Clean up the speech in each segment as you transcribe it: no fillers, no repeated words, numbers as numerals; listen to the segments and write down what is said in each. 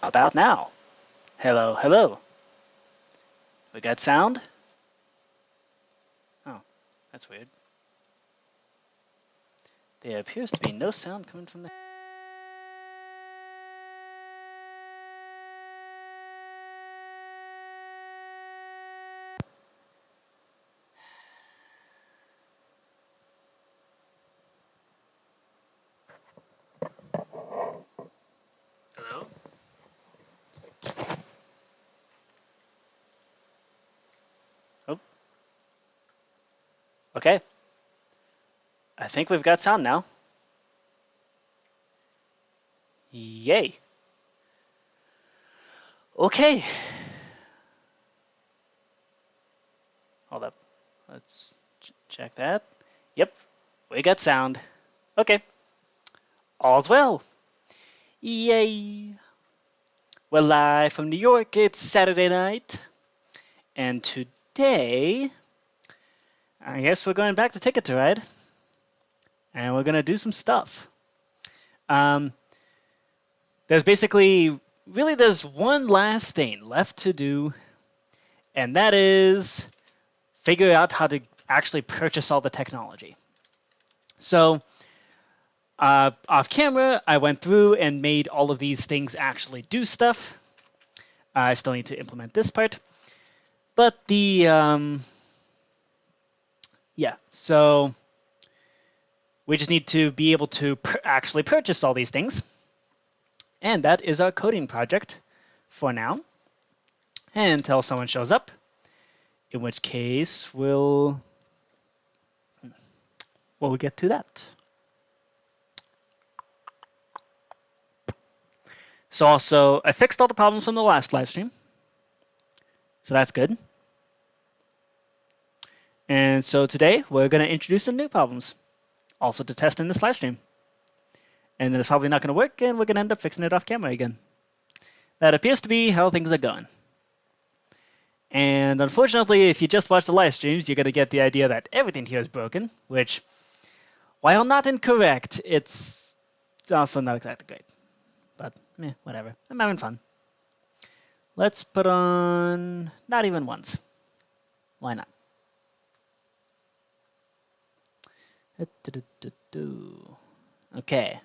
About now. Hello, hello. We got sound? Oh, that's weird. There appears to be no sound coming from the... Hello? Oh. Okay. I think we've got sound now. Yay. Okay. Hold up. Let's check that. Yep, we got sound. Okay. All's well. Yay. We're live from New York. It's Saturday night. And today, I guess we're going back to Ticket to Ride. And we're going to do some stuff. There's basically, really there's one last thing left to do. And that is figure out how to actually purchase all the technology. So, off camera, I went through and made all of these things actually do stuff. I still need to implement this part. But the, yeah, so we just need to be able to actually purchase all these things. And that is our coding project for now. And until someone shows up, in which case we'll get to that. So also, I fixed all the problems from the last live stream. So that's good. And so today, we're going to introduce some new problems, also to test in this live stream. And then it's probably not going to work, and we're going to end up fixing it off camera again. That appears to be how things are going. And unfortunately, if you just watch the live streams, you're going to get the idea that everything here is broken, which, while not incorrect, it's also not exactly great. But, whatever. I'm having fun. Let's put on not even once. Why not? Okay.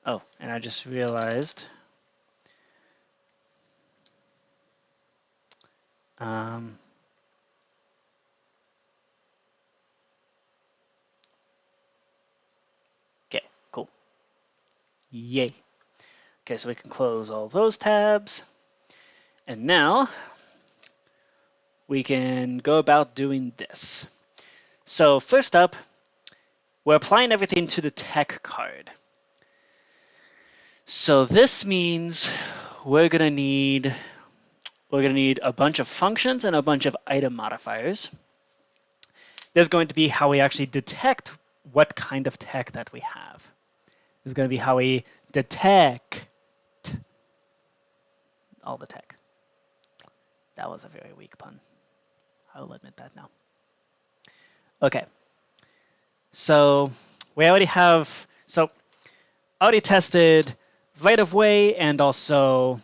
Oh, and I just realized okay, cool. Yay. Okay, so we can close all those tabs. And now we can go about doing this. So first up, we're applying everything to the tech card. So this means we're going to need a bunch of functions and a bunch of item modifiers. There's going to be how we actually detect what kind of tech that we have. There's going to be how we detect all the tech. That was a very weak pun. I will admit that now. Okay. So we already have, I already tested right of way and also,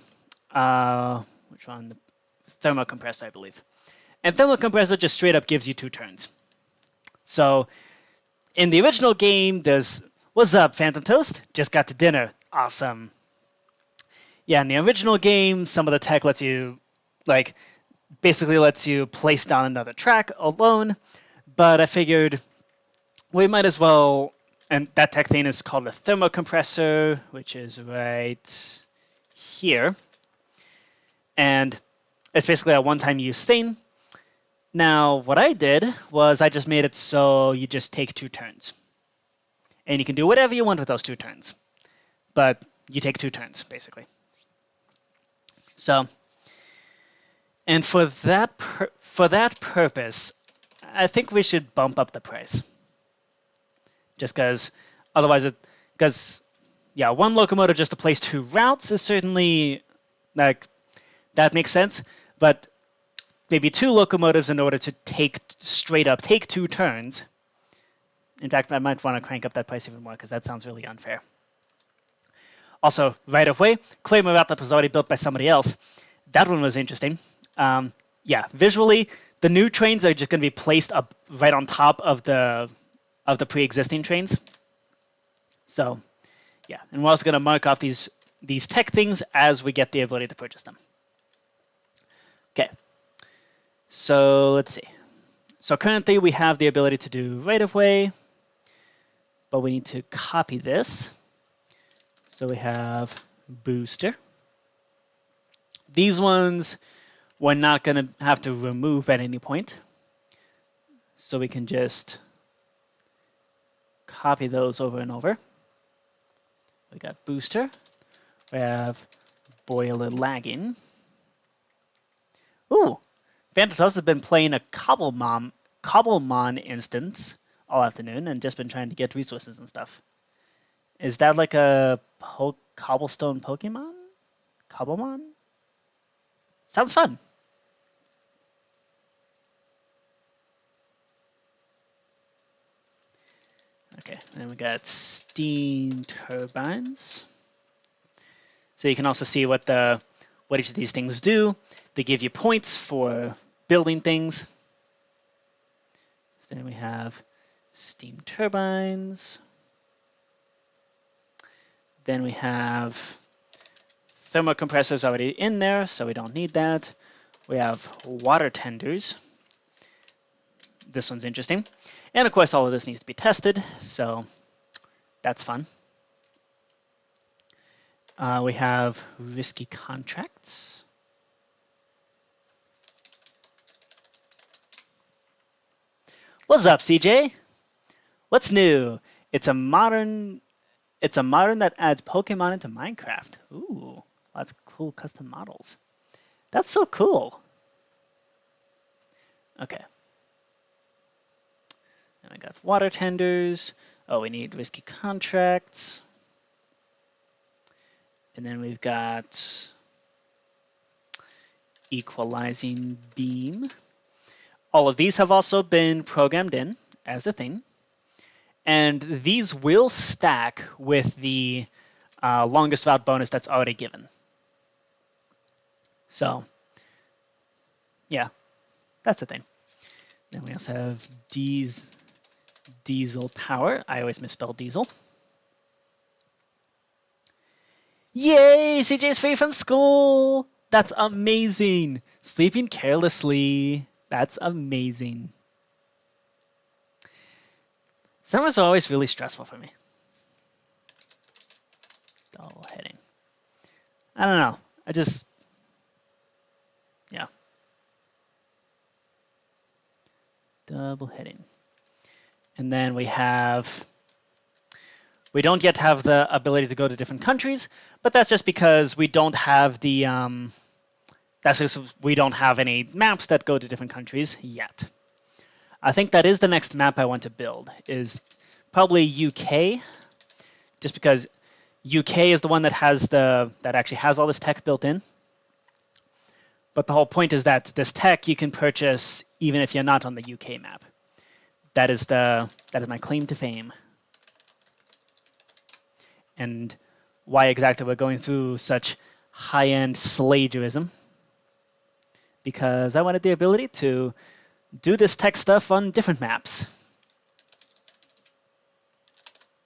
which one? The thermal compressor, I believe. And thermal compressor just straight up gives you 2 turns. So in the original game, there's, what's up, PhantomToast? Just got to dinner. Awesome. Yeah, in the original game, some of the tech lets you, basically lets you place down another track alone. But I figured we might as well, and that tech thing is called a thermal compressor, which is right here. And it's basically a one-time use thing. Now, what I did was I just made it so you just take 2 turns. And you can do whatever you want with those 2 turns. But you take 2 turns, basically. So, and for that purpose, I think we should bump up the price. Just because otherwise yeah, 1 locomotive just to place 2 routes is certainly, that makes sense. But maybe 2 locomotives in order to straight up take 2 turns In fact, I might want to crank up that price even more because that sounds really unfair. Also, right of way, claim a route that was already built by somebody else. That one was interesting. Yeah, visually, the new trains are just going to be placed up right on top of the pre-existing trains. So, yeah, and we're also going to mark off these tech things as we get the ability to purchase them. Okay, so let's see. So currently we have the ability to do right of way, but we need to copy this. So we have booster. These ones we're not going to have to remove at any point. So we can just copy those over and over. We got booster. We have boiler lagging. Ooh, PhantomToast has been playing a Cobblemon instance all afternoon and just been trying to get resources and stuff. Is that like a cobblestone Pokemon? Cobblemon? Sounds fun. Okay, then we got steam turbines. So you can also see what each of these things do. They give you points for building things. So then we have steam turbines. Then we have thermocompressors already in there, so we don't need that. We have water tenders. This one's interesting. And of course, all of this needs to be tested, so that's fun. We have risky contracts. What's up, CJ? What's new? It's a modern that adds Pokemon into Minecraft. Ooh, lots of cool custom models. That's so cool. Okay. And I got water tenders. Oh, we need risky contracts. And then we've got equalizing beam. All of these have also been programmed in as a thing. And these will stack with the longest route bonus that's already given. So, yeah, that's the thing. Then we also have diesel power. I always misspell diesel. Yay! CJ's free from school! That's amazing! Sleeping carelessly. That's amazing. Summers are always really stressful for me. Double heading. I don't know. Yeah. Double heading. And then we don't yet have the ability to go to different countries, but that's just because we don't have we don't have any maps that go to different countries yet. I think that is the next map I want to build, is probably UK, just because UK is the one that actually has all this tech built in. But the whole point is that this tech you can purchase even if you're not on the UK map. That is my claim to fame. And why exactly we're going through such high-end slagerism. Because I wanted the ability to do this tech stuff on different maps.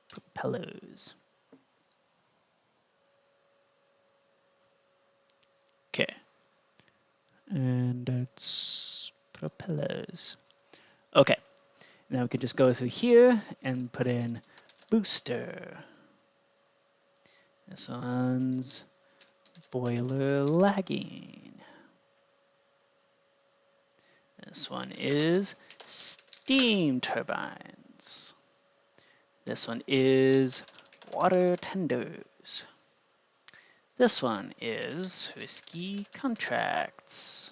Propellers. Okay. And that's propellers. Okay. Now we can just go through here and put in booster. This one's boiler lagging. This one is steam turbines. This one is water tenders. This one is risky contracts.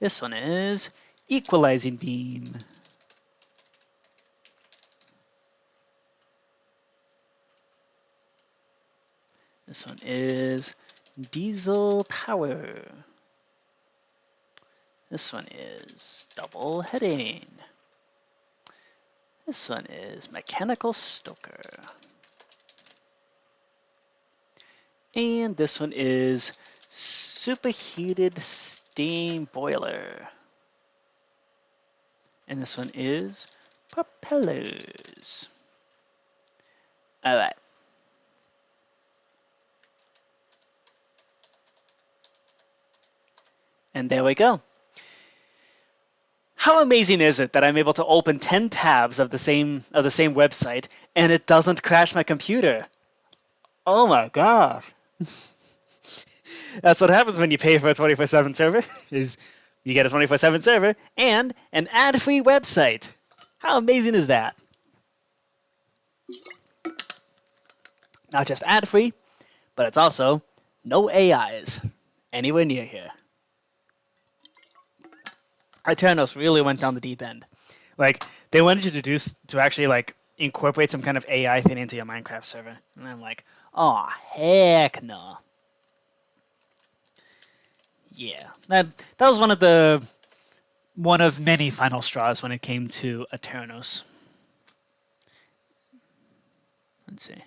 This one is equalizing beam. This one is diesel power. This one is double heading. This one is Mechanical Stoker. And this one is Superheated Steam Boiler. And this one is Propellers. All right. And there we go. How amazing is it that I'm able to open 10 tabs of the same website and it doesn't crash my computer? Oh my god. That's what happens when you pay for a 24/7 server, is you get a 24/7 server and an ad-free website. How amazing is that? Not just ad-free, but it's also no AIs anywhere near here. Aternos really went down the deep end. Like, they wanted you to actually like incorporate some kind of AI thing into your Minecraft server, and I'm like, oh heck no. Yeah, that was one of many final straws when it came to Aternos. Let's see.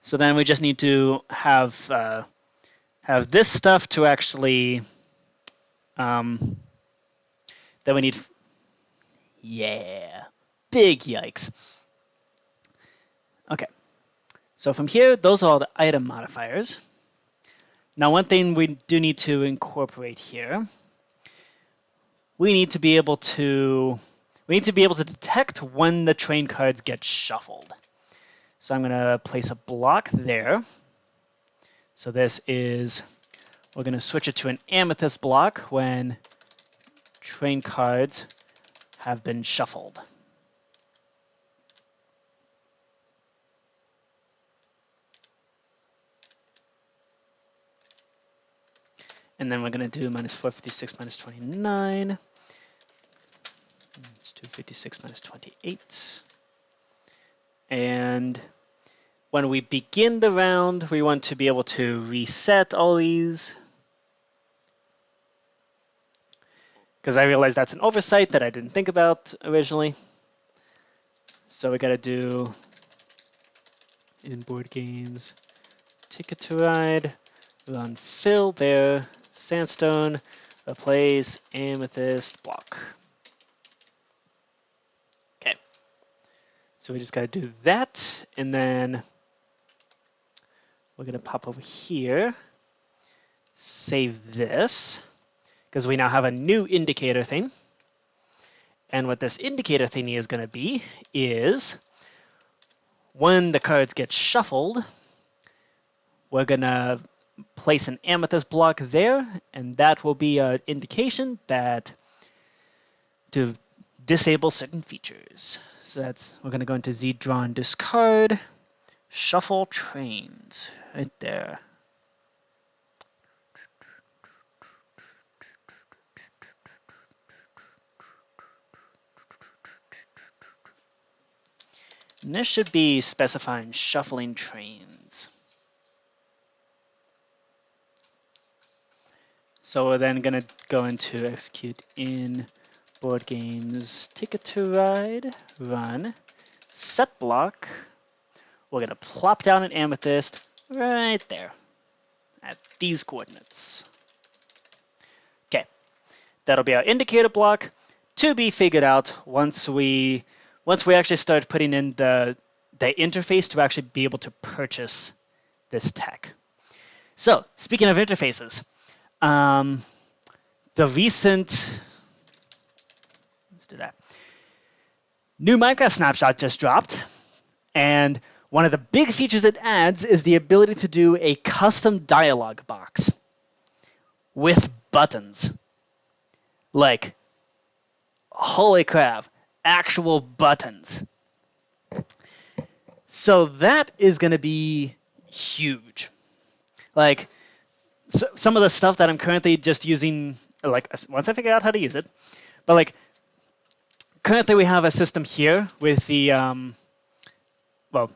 So then we just need to have this stuff to actually. Then we need. Yeah, big yikes. Okay, so from here, those are all the item modifiers. Now, one thing we do need to incorporate here, we need to be able to detect when the train cards get shuffled. So I'm going to place a block there. So this is, we're going to switch it to an amethyst block when train cards have been shuffled. And then we're going to do minus 456 minus 29. It's 256 minus 28. And when we begin the round, we want to be able to reset all these. Because I realized that's an oversight that I didn't think about originally. So we got to do in board games, Ticket to Ride, run fill there, sandstone, replace amethyst block. Okay. So we just got to do that, and then we're going to pop over here, save this, because we now have a new indicator thing. And what this indicator thingy is going to be is when the cards get shuffled, we're going to place an amethyst block there, and that will be an indication that to disable certain features. So that's, we're going to go into Z draw and discard, shuffle trains right there. And this should be specifying shuffling trains. So we're then going to go into execute in board games, Ticket to Ride, run, set block. We're going to plop down an amethyst right there at these coordinates. Okay, that'll be our indicator block to be figured out once we actually start putting in the interface to actually be able to purchase this tech. So speaking of interfaces, the recent, let's do that, new Minecraft snapshot just dropped, and one of the big features it adds is the ability to do a custom dialog box with buttons. Like, holy crap, actual buttons. So that is going to be huge. Like, so some of the stuff that I'm currently just using, like, once I figure out how to use it, but like, currently we have a system here with the, well,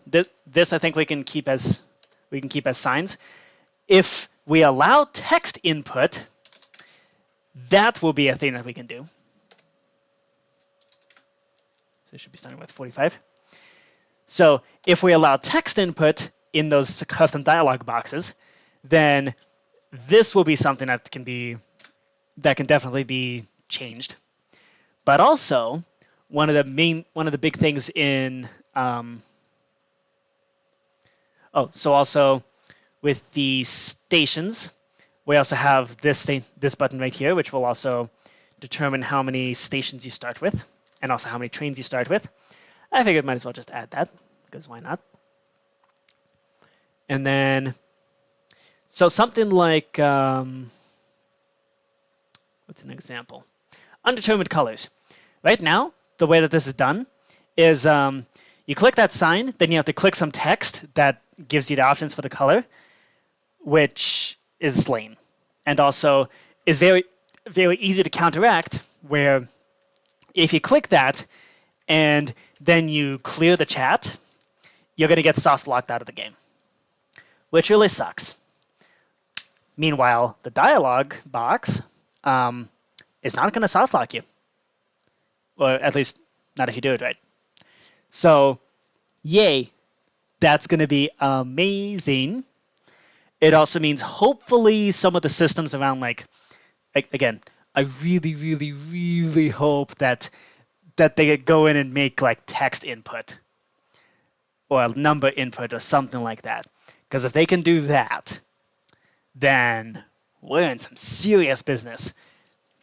this I think we can keep as signs. If we allow text input, that will be a thing that we can do. So it should be starting with 45. So if we allow text input in those custom dialog boxes, then this will be something that can definitely be changed. But also, one of the big things in also with the stations, we also have this button right here, which will also determine how many stations you start with, and also how many trains you start with. I figured might as well just add that, because why not? And then, so something like, what's an example? Undetermined colors. Right now, the way that this is done is you click that sign, then you have to click some text that gives you the options for the color, which is lame. And also is very, very easy to counteract, where if you click that and then you clear the chat, you're going to get soft locked out of the game, which really sucks. Meanwhile, the dialog box is not going to soft lock you, or at least not if you do it right. So, yay, that's going to be amazing. It also means hopefully some of the systems around, like, again, I really, really, really hope that they go in and make like text input or a number input or something like that. Because if they can do that, then we're in some serious business.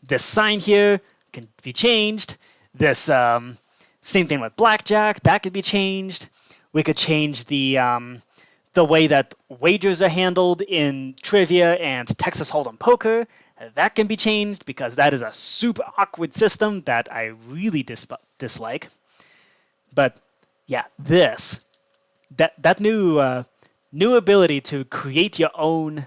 This sign here can be changed. This same thing with blackjack, that could be changed. We could change the way that wagers are handled in trivia and Texas Hold'em poker. That can be changed because that is a super awkward system that I really dislike. But yeah, that new ability to create your own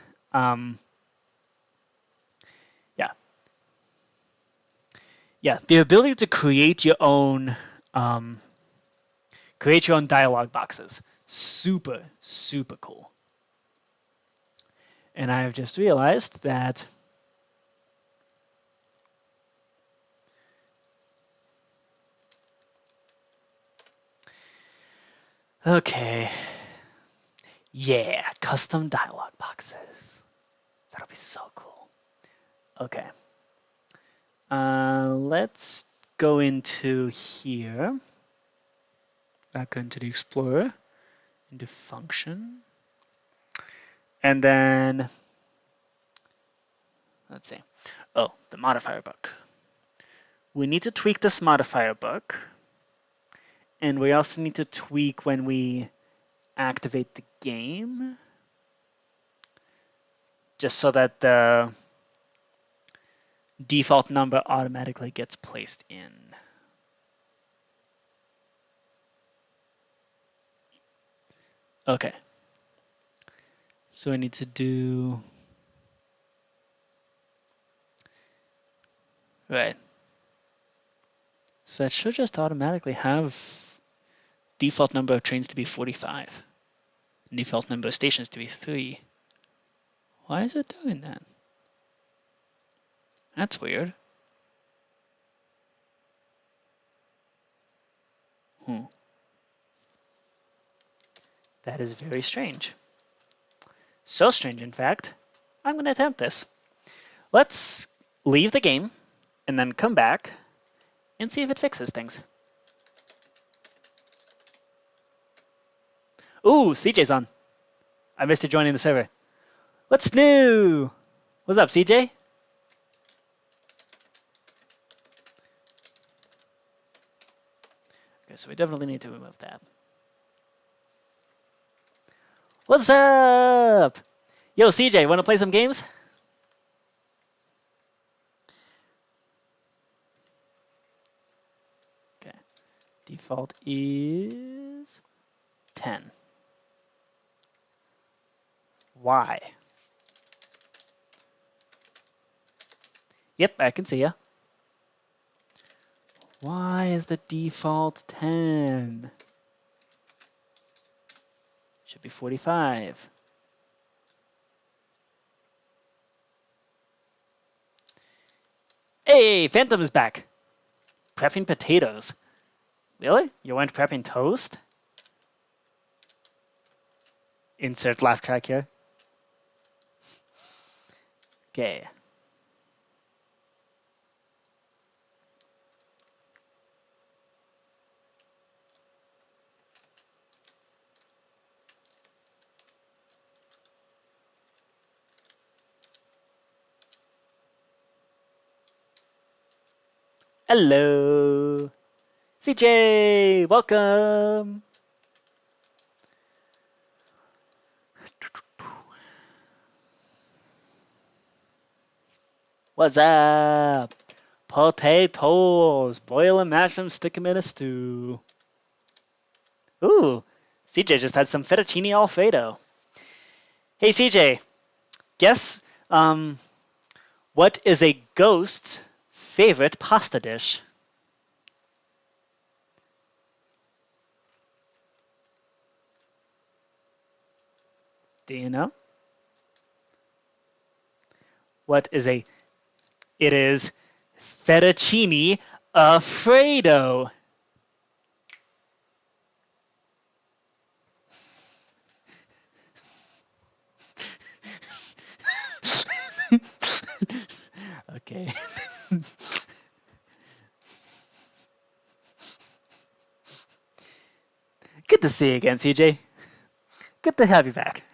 the ability to create your own dialog boxes. Super, super cool. And I've just realized that okay. Yeah, custom dialog boxes. That'll be so cool. Okay. Let's go into here. Back into the Explorer, into function. And then, let's see. Oh, the modifier book. We need to tweak this modifier book. And we also need to tweak when we activate the game, just so that the default number automatically gets placed in. Okay. So I need to do, right. So that should just automatically have default number of trains to be 45. Default number of stations to be 3. Why is it doing that? That's weird. That is very strange. So strange, in fact, I'm going to attempt this. Let's leave the game and then come back and see if it fixes things. Ooh, CJ's on. I missed you joining the server. What's new? What's up, CJ? Okay, so we definitely need to remove that. What's up? Yo, CJ, want to play some games? Okay. Default is 10. Why? Yep, I can see ya. Why is the default 10? Should be 45. Hey, Phantom is back. Prepping potatoes. Really? You weren't prepping toast? Insert laugh track here. Okay. Hello. CJ, welcome. What's up? Potatoes. Boil and mash them, stick them in a stew. Ooh, CJ just had some fettuccine Alfredo. Hey CJ, guess what is a ghost's favorite pasta dish? Do you know? What is a? It is fettuccine Alfredo. Okay. Good to see you again, CJ. Good to have you back.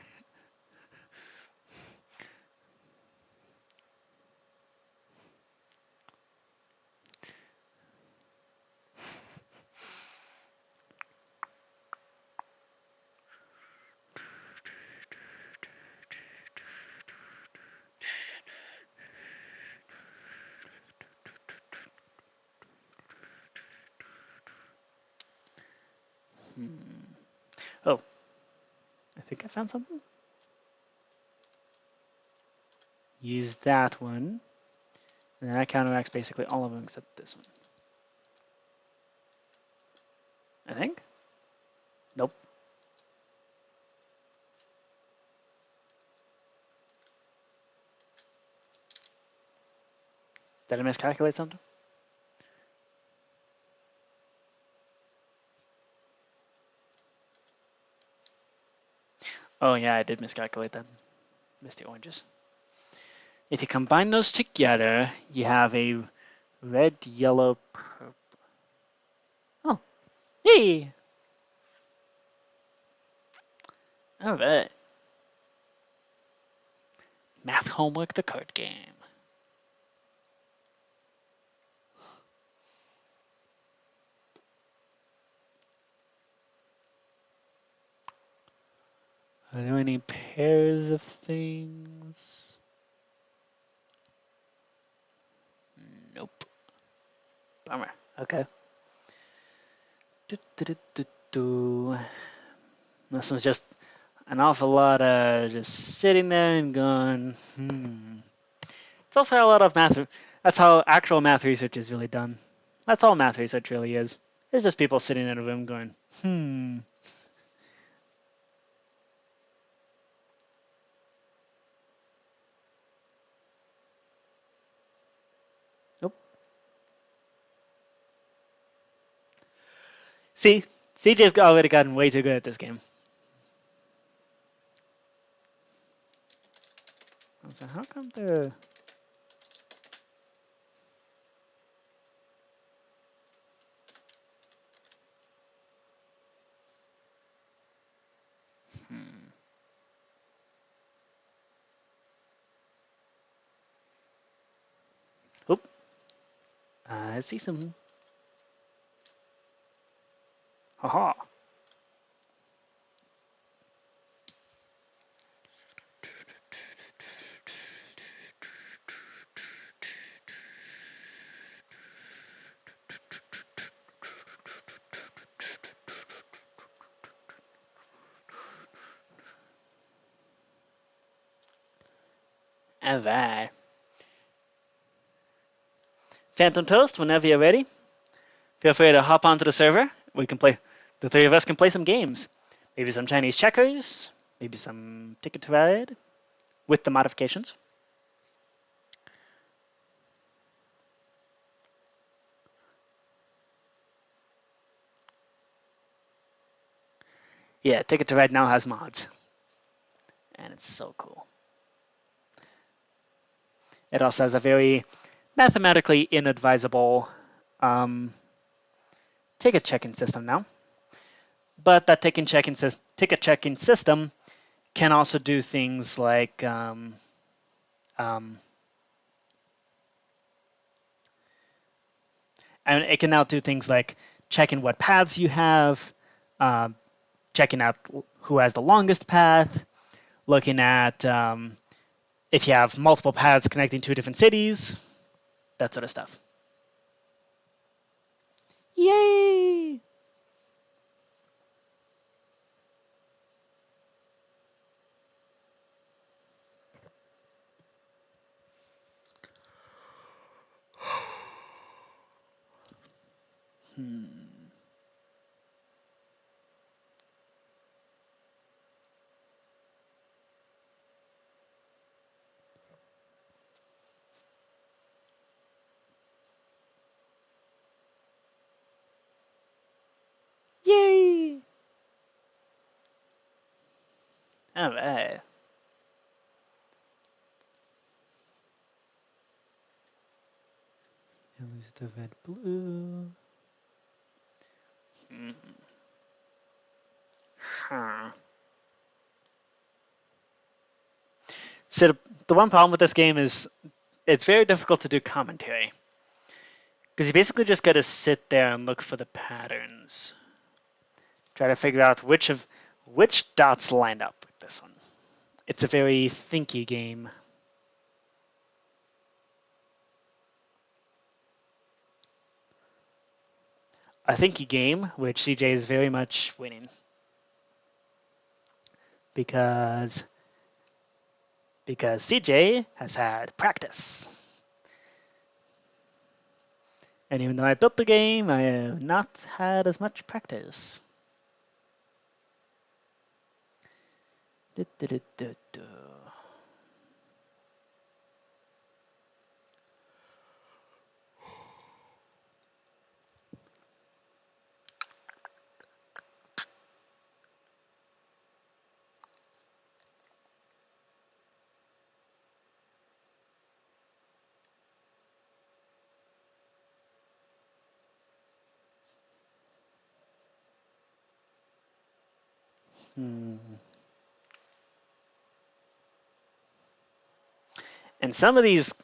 Oh, I think I found something. Use that one. And that counteracts basically all of them except this one. I think? Nope. Did I miscalculate something? Oh yeah, I did miscalculate that. Missed the oranges. If you combine those together, you have a red, yellow, purple. Oh, hey! All right. Math homework, the card game. Are there any pairs of things? Nope. Bummer. Okay. This is just an awful lot of just sitting there and going, It's also a lot of math. That's how actual math research is really done. That's all math research really is. It's just people sitting in a room going, Nope. See, CJ's already gotten way too good at this game. So how come the... Oop. I see some... Haha. Alright. PhantomToast, whenever you're ready, feel free to hop onto the server. We can play. The three of us can play some games. Maybe some Chinese checkers. Maybe some Ticket to Ride with the modifications. Yeah, Ticket to Ride now has mods. And it's so cool. It also has a very mathematically inadvisable ticket checking system now. But that ticket checking system can also do things like and it can now do things like checking what paths you have, checking out who has the longest path, looking at if you have multiple paths connecting two different cities, that sort of stuff. Yay! Yay! All right. Use the red blue. Huh. So the one problem with this game is it's very difficult to do commentary. Because you basically just got to sit there and look for the patterns. Try to figure out which dots line up with this one. It's a very thinky game. A thinky game, which CJ is very much winning. Because CJ has had practice. And even though I built the game, I have not had as much practice. And some of these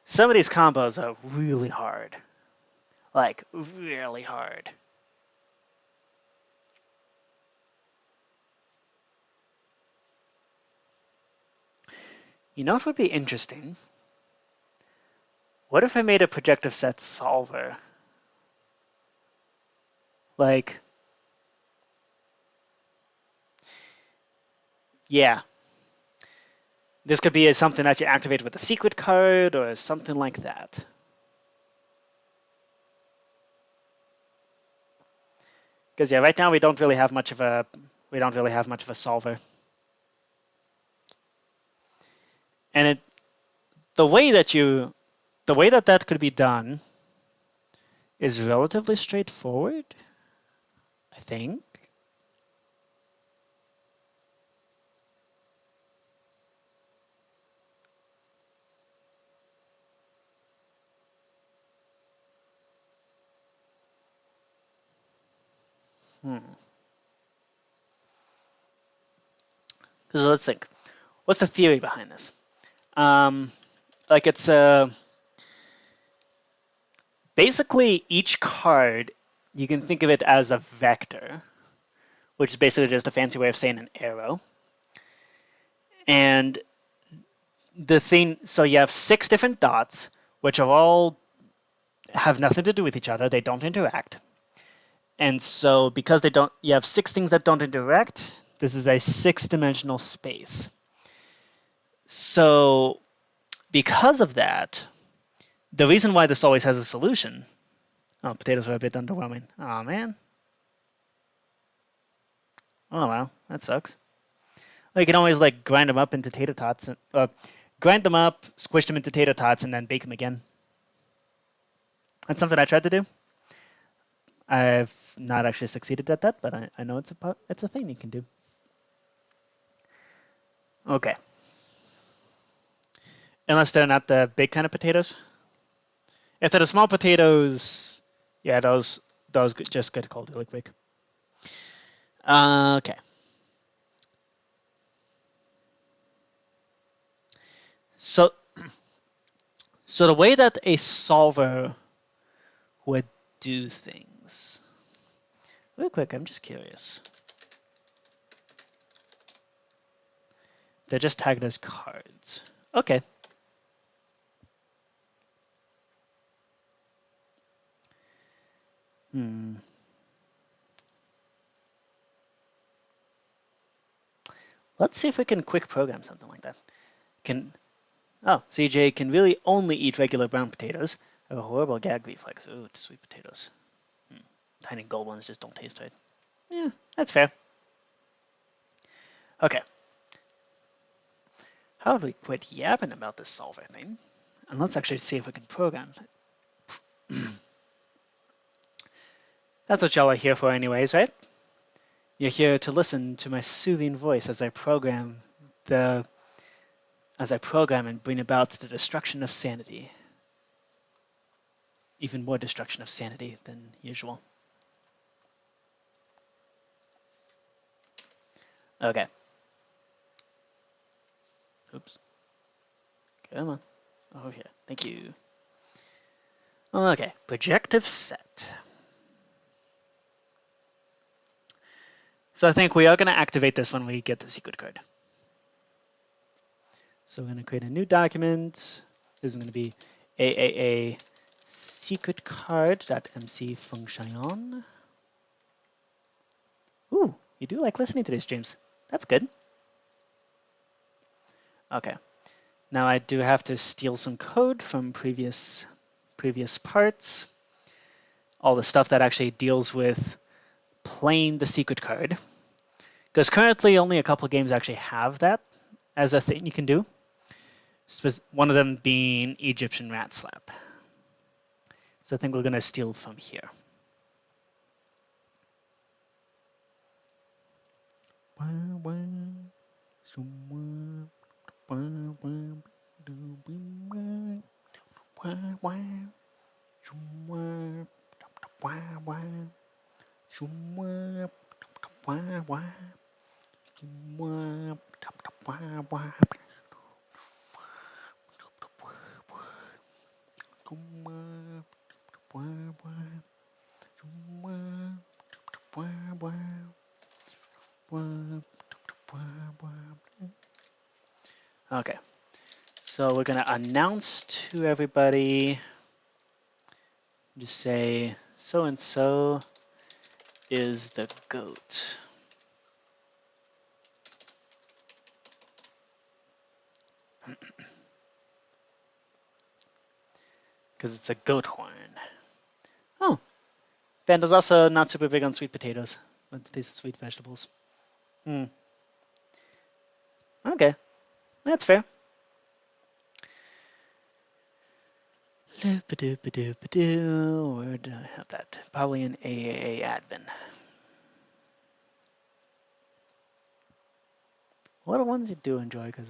combos are really hard. Like, really hard. You know what would be interesting? What if I made a projective set solver? Like, yeah. This could be something that you activate with a secret card or something like that. Because yeah, right now we don't really have much of a solver. And the way that could be done is relatively straightforward, I think. So let's think. What's the theory behind this? Like it's basically each card, you can think of it as a vector, which is basically just a fancy way of saying an arrow. And so you have 6 different dots, which are all have nothing to do with each other. They don't interact. And so because you have 6 things that don't interact, this is a 6-dimensional space. So because of that, the reason why this always has a solution. Oh, potatoes are a bit underwhelming. Oh, man. Oh, well, that sucks. Well, you can always like grind them up into tater tots, grind them up, squish them into tater tots, and then bake them again. That's something I tried to do. I've not actually succeeded at that, but I know it's a thing you can do. Okay. Unless they're not the big kind of potatoes. If they're the small potatoes, yeah, those just get cold really quick. Okay. So the way that a solver would do things. Real quick, I'm just curious. They're just tagged as cards. Okay. Let's see if we can quick program something like that. CJ can really only eat regular brown potatoes. I have a horrible gag reflex. Ooh, to sweet potatoes. Tiny gold ones just don't taste right. Yeah, that's fair. Okay. How do we quit yapping about this solver thing? And let's actually see if we can program it. That's what y'all are here for anyways, right? You're here to listen to my soothing voice as I program and bring about the destruction of sanity. Even more destruction of sanity than usual. Okay. Oops. Come on. Oh, yeah. Thank you. Okay. Projective set. So I think we are going to activate this when we get the secret card. So we're going to create a new document. This is going to be AAA secret card.mc function. Ooh, you do like listening to these streams. That's good. Okay. Now I do have to steal some code from previous parts. All the stuff that actually deals with playing the secret card. Because currently only a couple of games actually have that as a thing you can do. One of them being Egyptian Rat Slap. So I think we're going to steal from here. Okay, so we're going to announce to everybody, just say, so-and-so is the GOAT. Because it's a goat horn. Oh, Vandal's also not super big on sweet potatoes, but the taste of sweet vegetables. Okay, that's fair. Where do I have that? Probably in AAA admin. What are ones you do enjoy? Because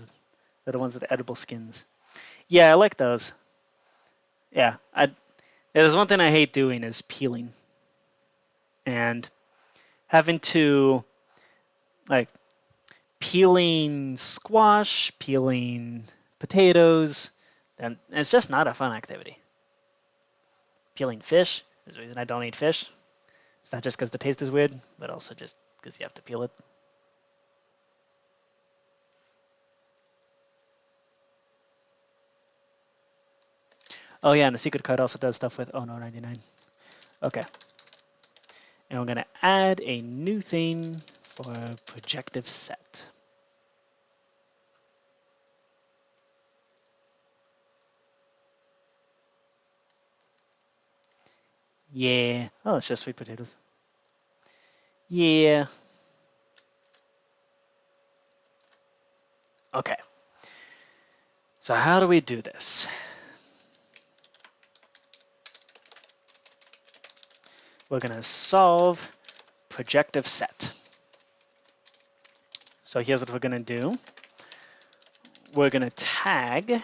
they're the ones with the edible skins. Yeah, I like those. Yeah, there's one thing I hate doing is peeling. And having to, like, peeling squash, peeling potatoes, and it's just not a fun activity. Peeling fish is the reason I don't eat fish. It's not just because the taste is weird, but also just because you have to peel it. Oh yeah, and the secret card also does stuff with Oh No 99. Okay. And we're going to add a new thing for projective set. Yeah. Oh, it's just sweet potatoes. Yeah. Okay. So how do we do this? we're going to solve projective set. So here's what we're going to do. We're going to tag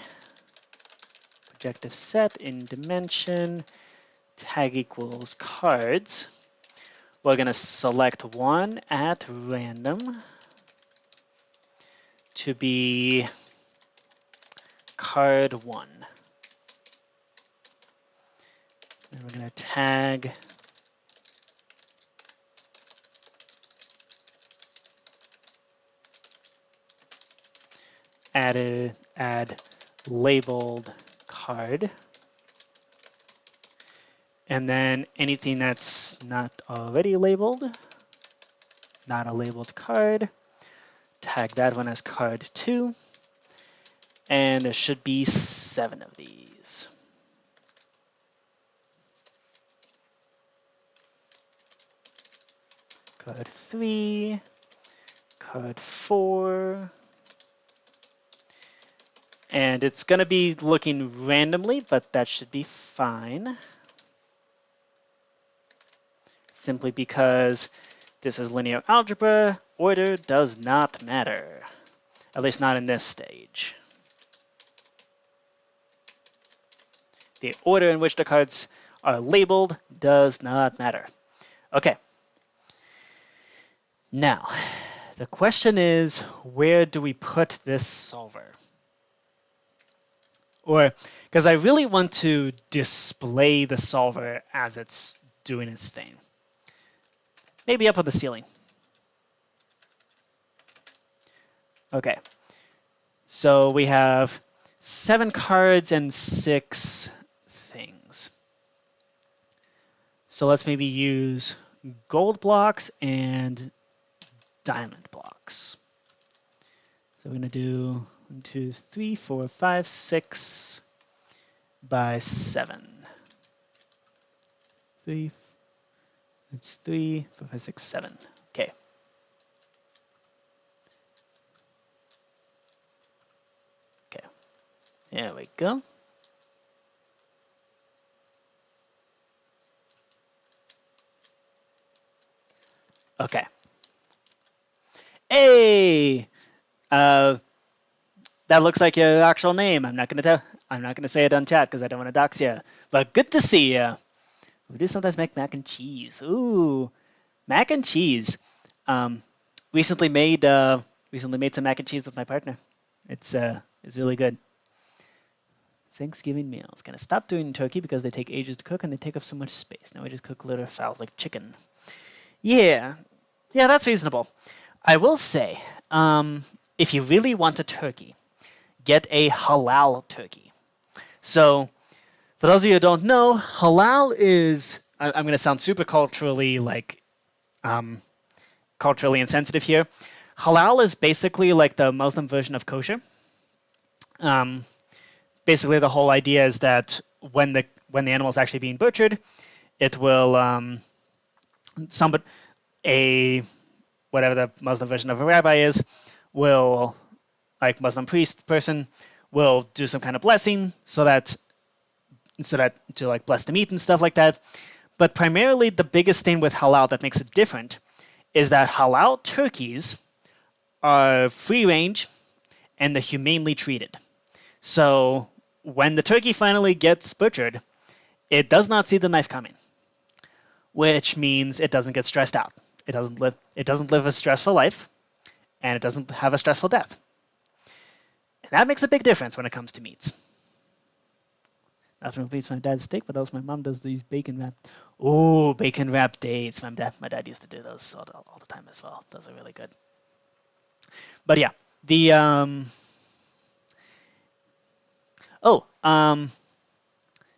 projective set in dimension, tag equals cards. We're going to select one at random to be card 1. And we're going to tag add labeled card. And then anything that's not already labeled, not a labeled card, tag that one as card 2. And there should be 7 of these. Card 3, card 4. And it's going to be looking randomly, but that should be fine. Simply because this is linear algebra, order does not matter. At least not in this stage. The order in which the cards are labeled does not matter. Okay. Now, the question is, where do we put this solver? Or, because I really want to display the solver as it's doing its thing. Maybe up on the ceiling. Okay. So we have 7 cards and 6 things. So let's maybe use gold blocks and diamond blocks. So we're going to do 1, 2, 3, 4, 5, 6 by 7. 3, it's 3, 4, 5, 6, 7. Okay. Okay. There we go. Okay. Hey! That looks like your actual name. I'm not gonna say it on chat because I don't want to dox you. But good to see you. We do sometimes make mac and cheese. Ooh, mac and cheese. Recently made some mac and cheese with my partner. It's really good. Thanksgiving meals. Gonna stop doing turkey because they take ages to cook and they take up so much space. Now we just cook little fowls like chicken. Yeah, that's reasonable. I will say, if you really want a turkey, get a halal turkey. So, for those of you who don't know, halal is, I'm going to sound super culturally culturally insensitive here. Halal is basically like the Muslim version of kosher. Basically, the whole idea is that when the animal is actually being butchered, it will whatever the Muslim version of a rabbi is, will, like Muslim priest person, will do some kind of blessing so that to like bless the meat and stuff like that. But primarily the biggest thing with halal that makes it different is that halal turkeys are free range and they're humanely treated. So when the turkey finally gets butchered, it does not see the knife coming, which means it doesn't get stressed out. It doesn't live a stressful life, and it doesn't have a stressful death. And that makes a big difference when it comes to meats. Nothing beats my dad's steak, but also my mom does these bacon wrapped. Oh, bacon wrapped dates. My dad used to do those all the time as well. Those are really good. But yeah, the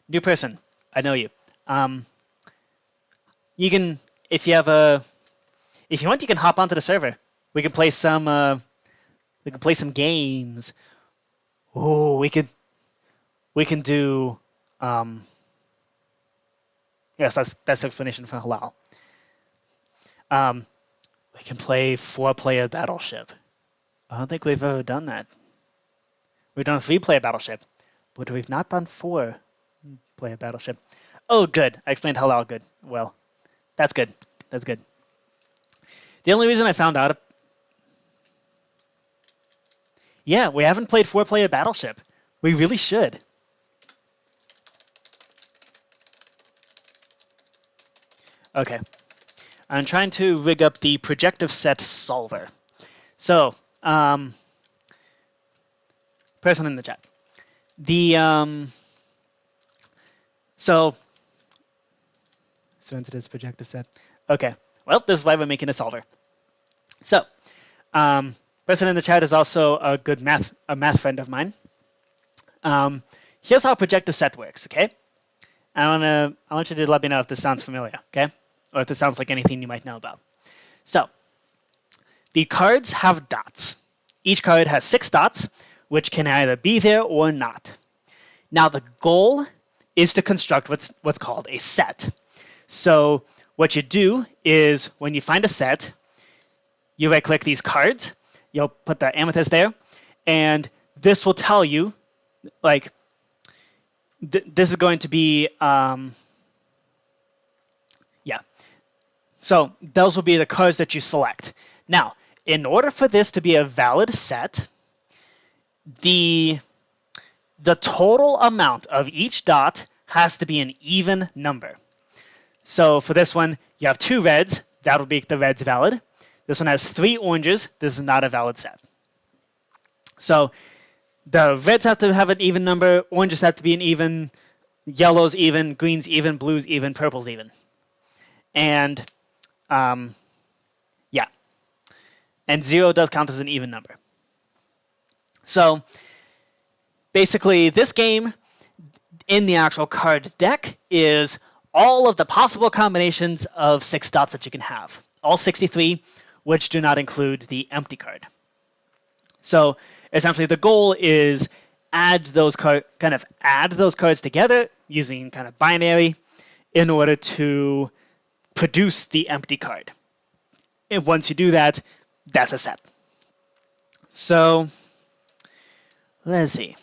new person. I know you. You can, if you want, you can hop onto the server. We can play some games. Oh, we can do. Yes, that's the explanation for halal. We can play 4-player Battleship. I don't think we've ever done that. We've done a 3-player Battleship, but we've not done 4-player Battleship. Oh, good. I explained halal good. Well, That's good. That's good. The only reason I found out... Yeah, we haven't played 4-player Battleship. We really should. Okay. I'm trying to rig up the projective set solver. So, person in the chat. So into this projective set. Okay. Well, this is why we're making a solver. So, person in the chat is also a good math friend of mine. Here's how a projective set works. Okay. I want you to let me know if this sounds familiar. Okay. Or if this sounds like anything you might know about. So, the cards have dots. Each card has 6 dots, which can either be there or not. Now, the goal is to construct what's called a set. So, what you do is when you find a set, you right-click these cards, you'll put the amethyst there, and this will tell you, like, this is going to be, So those will be the cards that you select. Now, in order for this to be a valid set, the total amount of each dot has to be an even number. So for this one, you have 2 reds. That'll make the reds valid. This one has 3 oranges. This is not a valid set. So the reds have to have an even number. Oranges have to be an even. Yellows even. Greens even. Blues even. Purples even. And and 0 does count as an even number. So basically, this game in the actual card deck is all of the possible combinations of 6 dots that you can have, all 63, which do not include the empty card. So essentially, the goal is add those cards together using kind of binary in order to produce the empty card. And once you do that, that's a set. So let's see.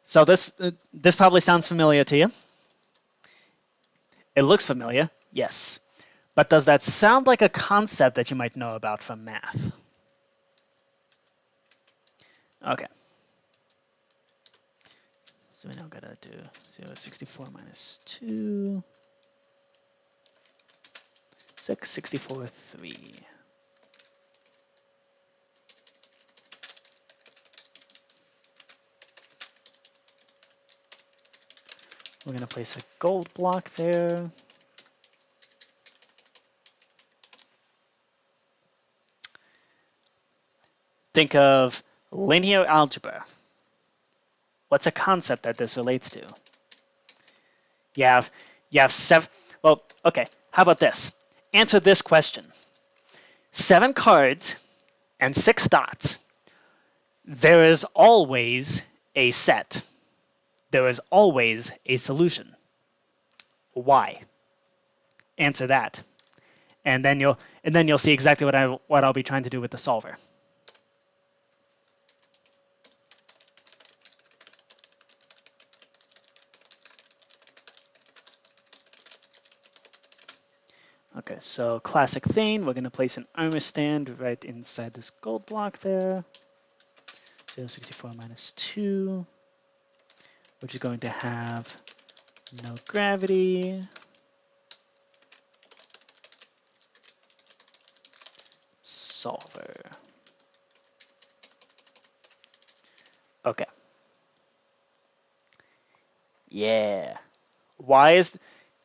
So this probably sounds familiar to you. It looks familiar, yes. But does that sound like a concept that you might know about from math? Okay. So we now gotta do 0.64 minus 2. 6.64, 3. We're gonna place a gold block there. Think of linear algebra. What's a concept that this relates to? You have 7. Well, okay. How about this? Answer this question. 7 cards and 6 dots. There is always a set. There is always a solution. Why? Answer that, and then you'll see exactly what I'll be trying to do with the solver. Okay, so classic thing, we're going to place an armor stand right inside this gold block there. 0.64 minus 2, which is going to have no gravity. Solver. Okay. Yeah.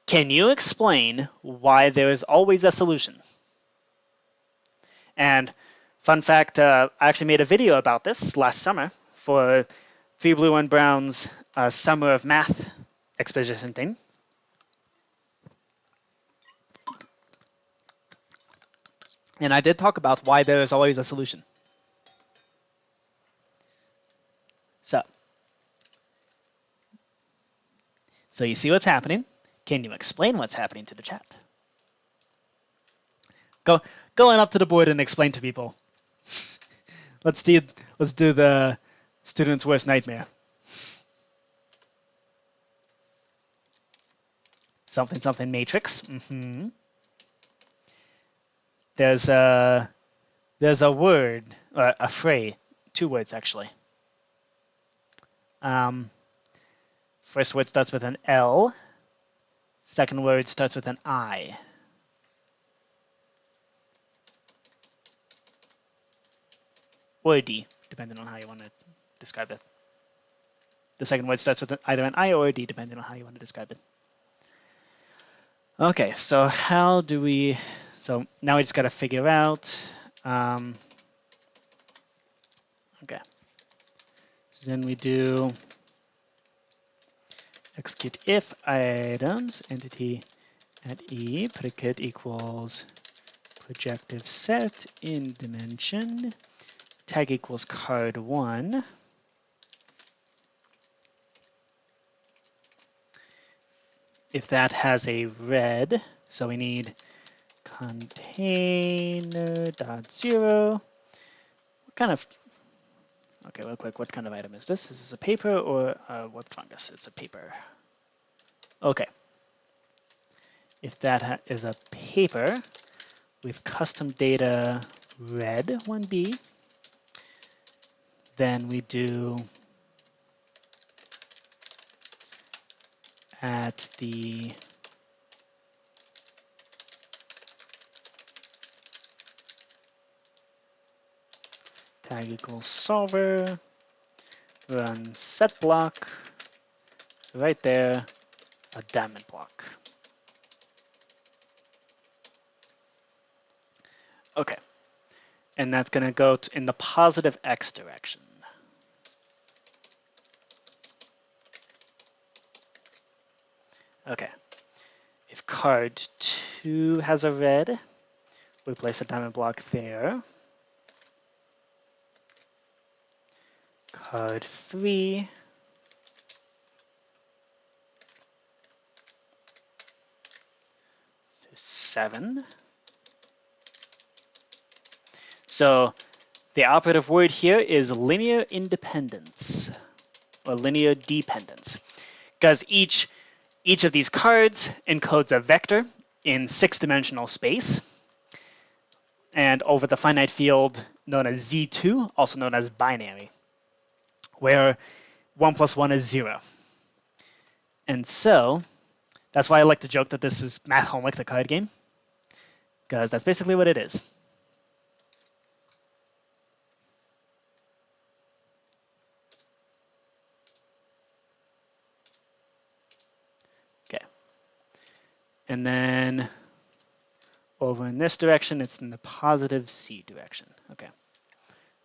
Can you explain why there is always a solution? And fun fact, I actually made a video about this last summer for 3 Blue 1 Brown's Summer of Math exposition thing. And I did talk about why there is always a solution. So you see what's happening. Can you explain what's happening to the chat? Go on up to the board and explain to people. Let's do the student's worst nightmare. something something matrix. There's a word, a phrase, 2 words actually. First word starts with an L. Second word starts with an I. Or a D, depending on how you want to describe it. The second word starts with either an I or a D, depending on how you want to describe it. Okay, so how do we, so now we just got to figure out, okay. So then we do execute if items entity at E, predicate equals projective set in dimension, tag equals card1. If that has a red, so we need container.0. What kind of, okay, real quick, what kind of item is this? Is this a paper or what fungus? It's a paper. Okay. If that is a paper with custom data red 1B, then we do at the tag equals solver, run set block, right there, a diamond block. Okay, and that's going to go in the positive X direction. Okay, if card 2 has a red, we place a diamond block there. Card 3 7. So the operative word here is linear independence or linear dependence, because each of these cards encodes a vector in 6-dimensional space and over the finite field known as Z2, also known as binary, where 1 plus 1 is 0. And so that's why I like to joke that this is Math Homework, the card game, because that's basically what it is. Okay. And then over in this direction, it's in the positive C direction. Okay.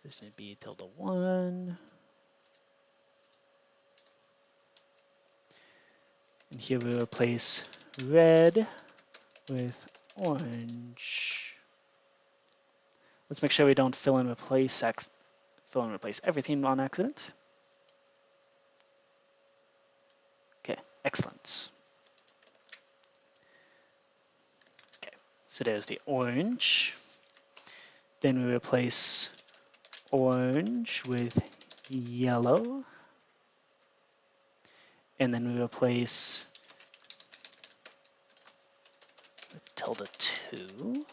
This would be tilde1. And here we replace red with orange. Let's make sure we don't fill and replace everything on accident. Okay, excellent. Okay, so there's the orange. Then we replace orange with yellow. And then we replace with tilde2.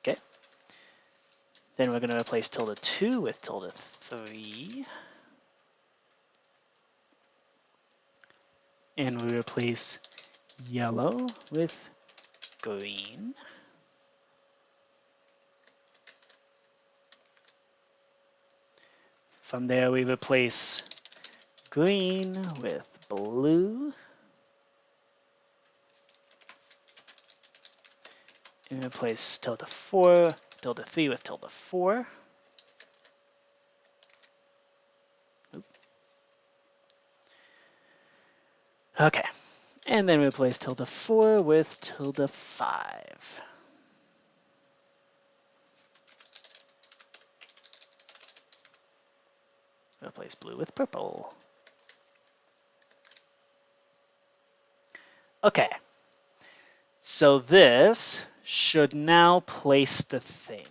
Okay. Then we're going to replace tilde2 with tilde3. And we replace yellow with green. From there, we replace green with blue. And replace tilde3 with tilde4. Okay, and then replace tilde4 with tilde5. Replace blue with purple. Okay, so this should now place the thing.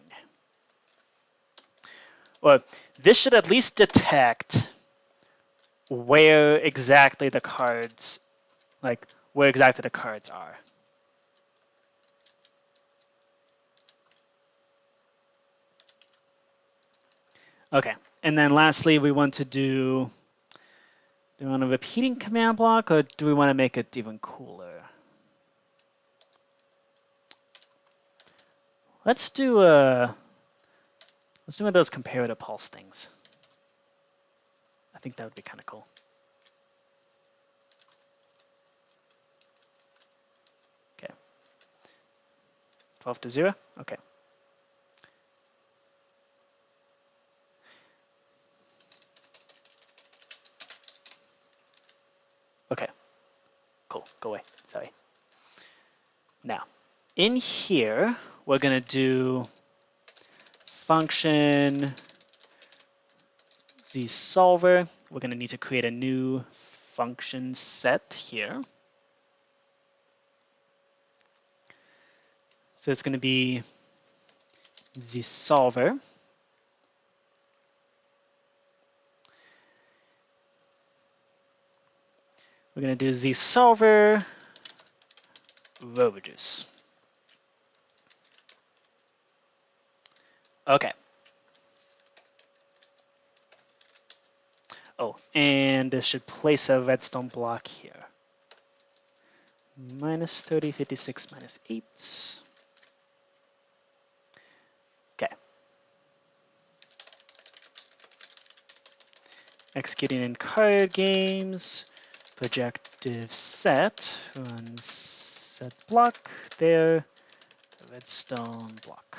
or this should at least detect where exactly the cards, like where exactly the cards are. Okay, and then lastly, we want to do we want a repeating command block, or do we want to make it even cooler? Let's do one of those comparative pulse things. I think that would be kind of cool. Okay. 12 to 0? Okay. Okay. Cool. Go away. Sorry. Now, in here, we're going to do function zsolver. We're going to need to create a new function set here. So it's going to be zsolver. We're going to do zsolver row reduce. Okay. Oh, and this should place a redstone block here. Minus 30, 56, minus 8. Okay. Executing in card games. Projective set. Run set block. There. Redstone block.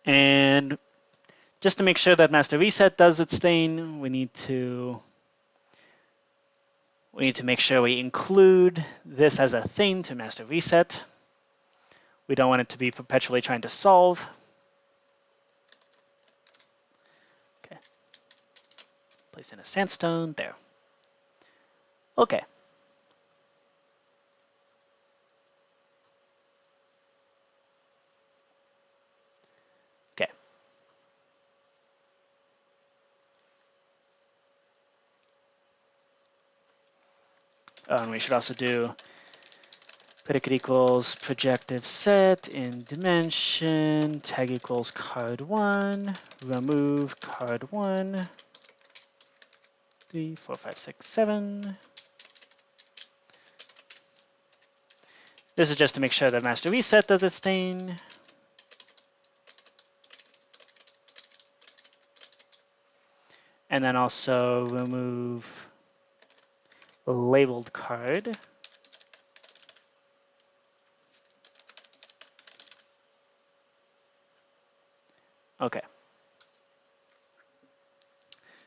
And just to make sure that master reset does its thing, we need to make sure we include this as a thing to master reset. We don't want it to be perpetually trying to solve. Okay. Place in a sandstone there. Okay. Okay. And we should also do predicate equals projective set in dimension, tag equals card1, remove card1, 3, 4, 5, 6, 7. This is just to make sure that master reset does its thing. And then also remove labeled card. Okay.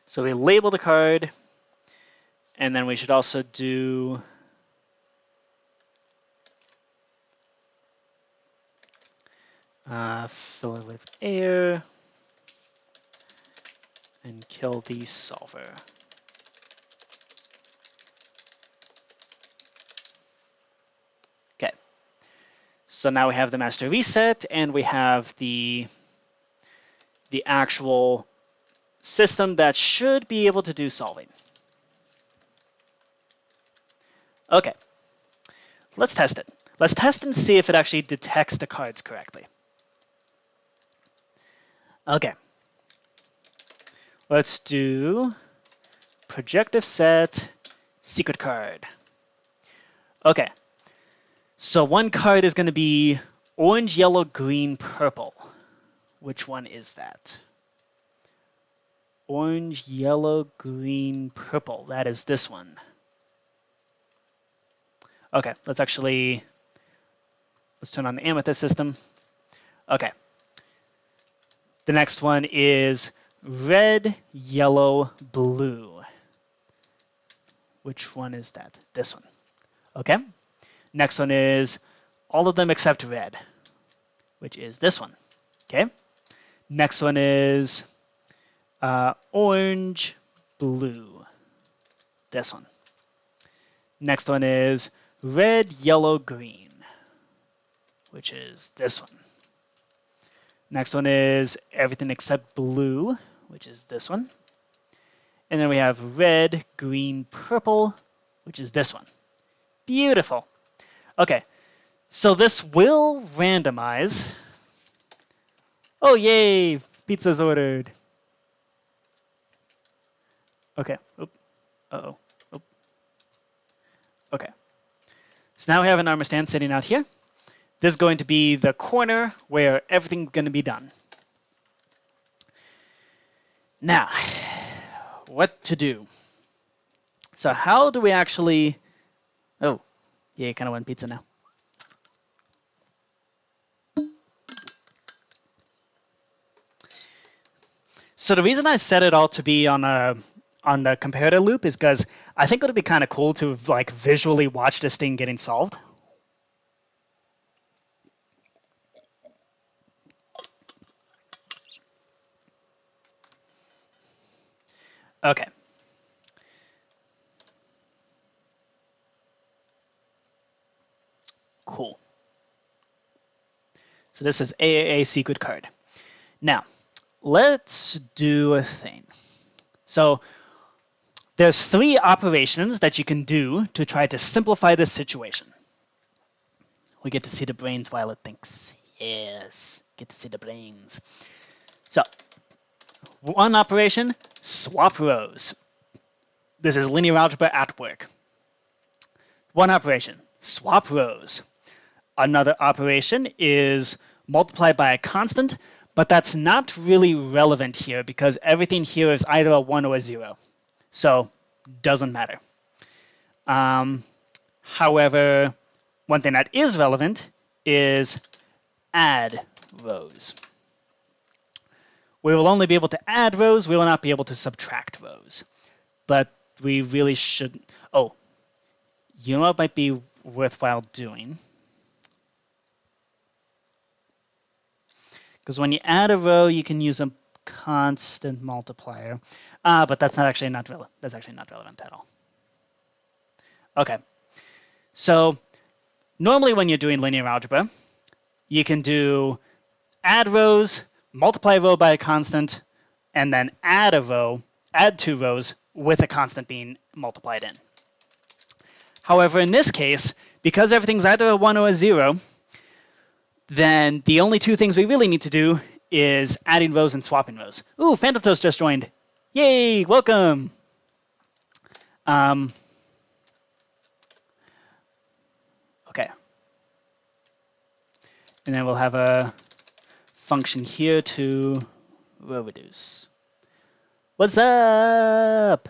So we label the card, and then we should also do fill it with air and kill the solver. Okay. So now we have the master reset, and we have the actual system that should be able to do solving. Okay. Let's test it. Let's test and see if it actually detects the cards correctly. Okay. Let's do projective set secret card. Okay. So one card is going to be orange, yellow, green, purple. Which one is that? Orange, yellow, green, purple. That is this one. Okay, let's turn on the amethyst system. Okay. The next one is red, yellow, blue. Which one is that? This one. Okay. Next one is all of them except red, which is this one. Okay. Next one is Orange, blue. This one. Next one is red, yellow, green, which is this one. Next one is everything except blue, which is this one. And then we have red, green, purple, which is this one. Beautiful. Okay, so this will randomize. Oh, yay, pizza's ordered. Okay, oop, uh-oh, oop. Okay, so now we have an armor stand sitting out here. This is going to be the corner where everything's going to be done. Now, what to do? So how do we actually... Oh, yeah, you kind of want pizza now. So the reason I set it all to be on the comparator loop is because I think it would be kind of cool to like visually watch this thing getting solved. Okay. Cool. So this is AAA secret card. Now, let's do a thing. So there's 3 operations that you can do to try to simplify this situation. We get to see the brains while it thinks. Yes, get to see the brains. So, one operation, swap rows. This is linear algebra at work. One operation, swap rows. Another operation is multiply by a constant, but that's not really relevant here because everything here is either a 1 or a 0. So, doesn't matter. However, one thing that is relevant is add rows. We will only be able to add rows. We will not be able to subtract rows. But we really should... Oh, you know what might be worthwhile doing? Because when you add a row, you can use a constant multiplier. But that's actually not relevant at all. Okay. So normally when you're doing linear algebra, you can do add rows, multiply a row by a constant, and then add 2 rows with a constant being multiplied in. However, in this case, because everything's either a 1 or a 0, then the only 2 things we really need to do is adding rows and swapping rows. Ooh, PhantomToast just joined. Yay, welcome. Okay. And then we'll have a function here to row reduce. What's up?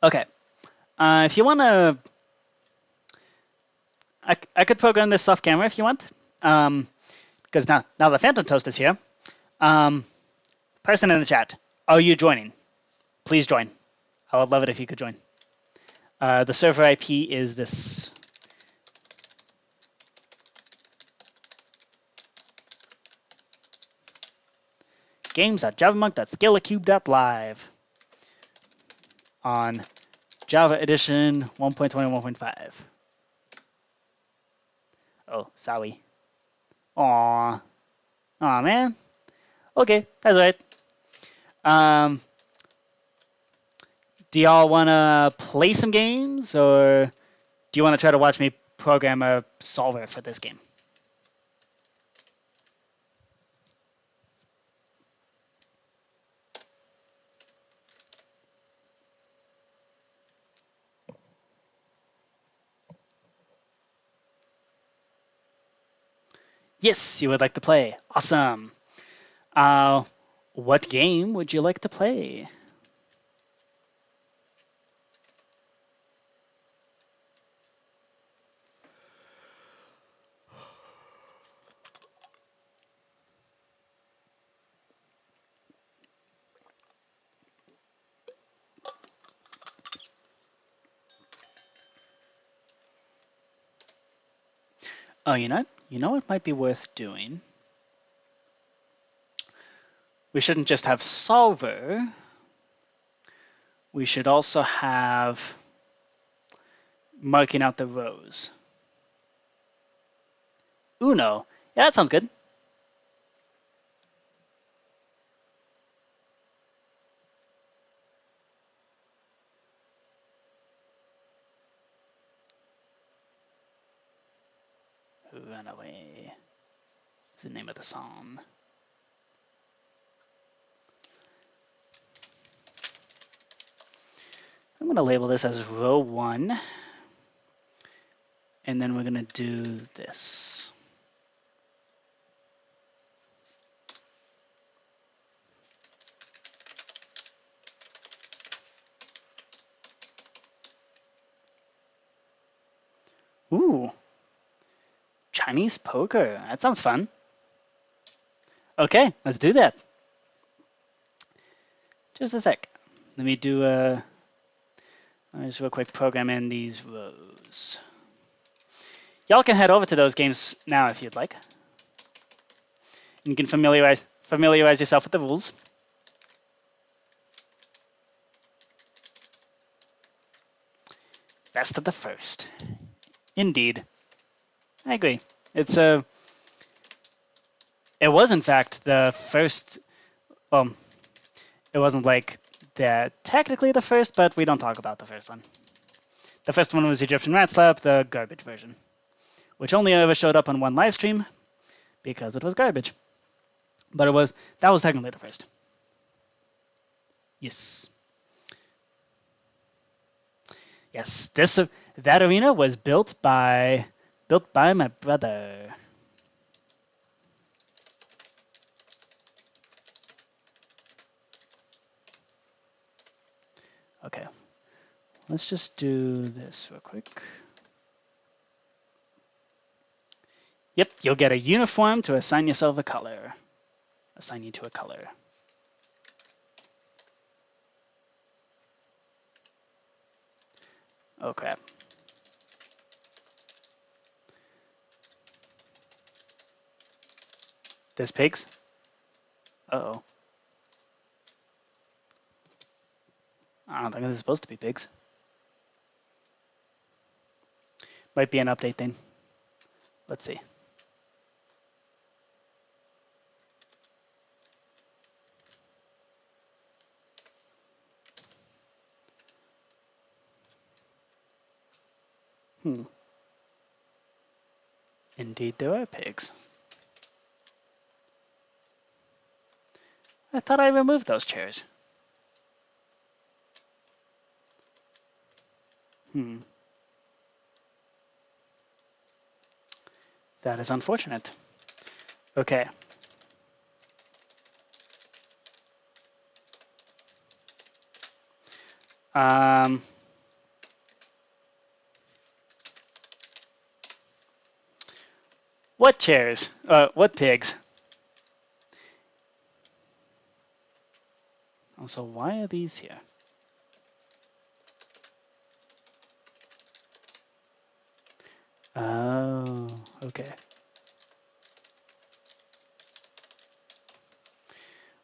Okay. If you want to... I could program this off camera if you want. Because now the PhantomToast is here. Person in the chat, are you joining? Please join. I would love it if you could join. The server IP is this. games.javamonk.scalacube.live on Java Edition 1.20, 1.5. Oh, sorry. Aw, man. Okay, that's all right. Do y'all want to play some games, or do you want to try to watch me program a solver for this game? Yes, you would like to play. Awesome. What game would you like to play? Oh, you know what might be worth doing? We shouldn't just have solver. We should also have marking out the rows. Uno. Yeah, that sounds good. Run away is the name of the song. I'm going to label this as row 1. And then we're going to do this. Ooh. Chinese poker. That sounds fun. Okay, let's do that. Just a sec. Let me do let me just real quick program in these rows. Y'all can head over to those games now if you'd like. You can familiarize yourself with the rules. Best of the first. Indeed. I agree. It was in fact the first, it wasn't like technically the first, but we don't talk about the first one. The first one was Egyptian Rat Slap, the garbage version, which only ever showed up on one live stream because it was garbage. But that was technically the first. Yes. Yes, that arena was built by my brother. Okay, let's just do this real quick. Yep, you'll get a uniform to assign yourself a color. Assign you to a color. Oh crap. There's pigs? Uh-oh. I don't think this is supposed to be pigs. Might be an update thing. Let's see. Indeed, there are pigs. I thought I removed those chairs. That is unfortunate. Okay. What chairs? What pigs? Also, why are these here? Oh, okay.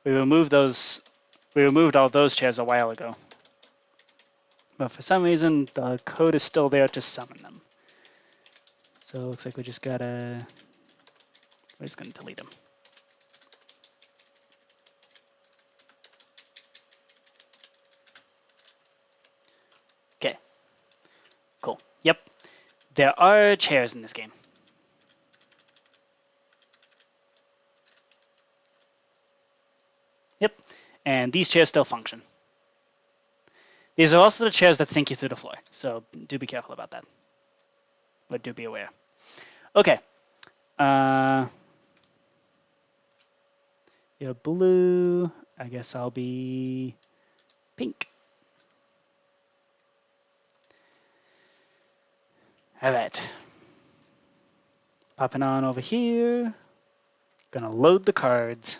We removed all those chairs a while ago. But for some reason, the code is still there to summon them. So it looks like we're just gonna delete them. Okay. Cool. Yep. There are chairs in this game. Yep. And these chairs still function. These are also the chairs that sink you through the floor. So do be careful about that. But do be aware. Okay. You're blue. I guess I'll be pink. All right. Popping on over here. Gonna load the cards.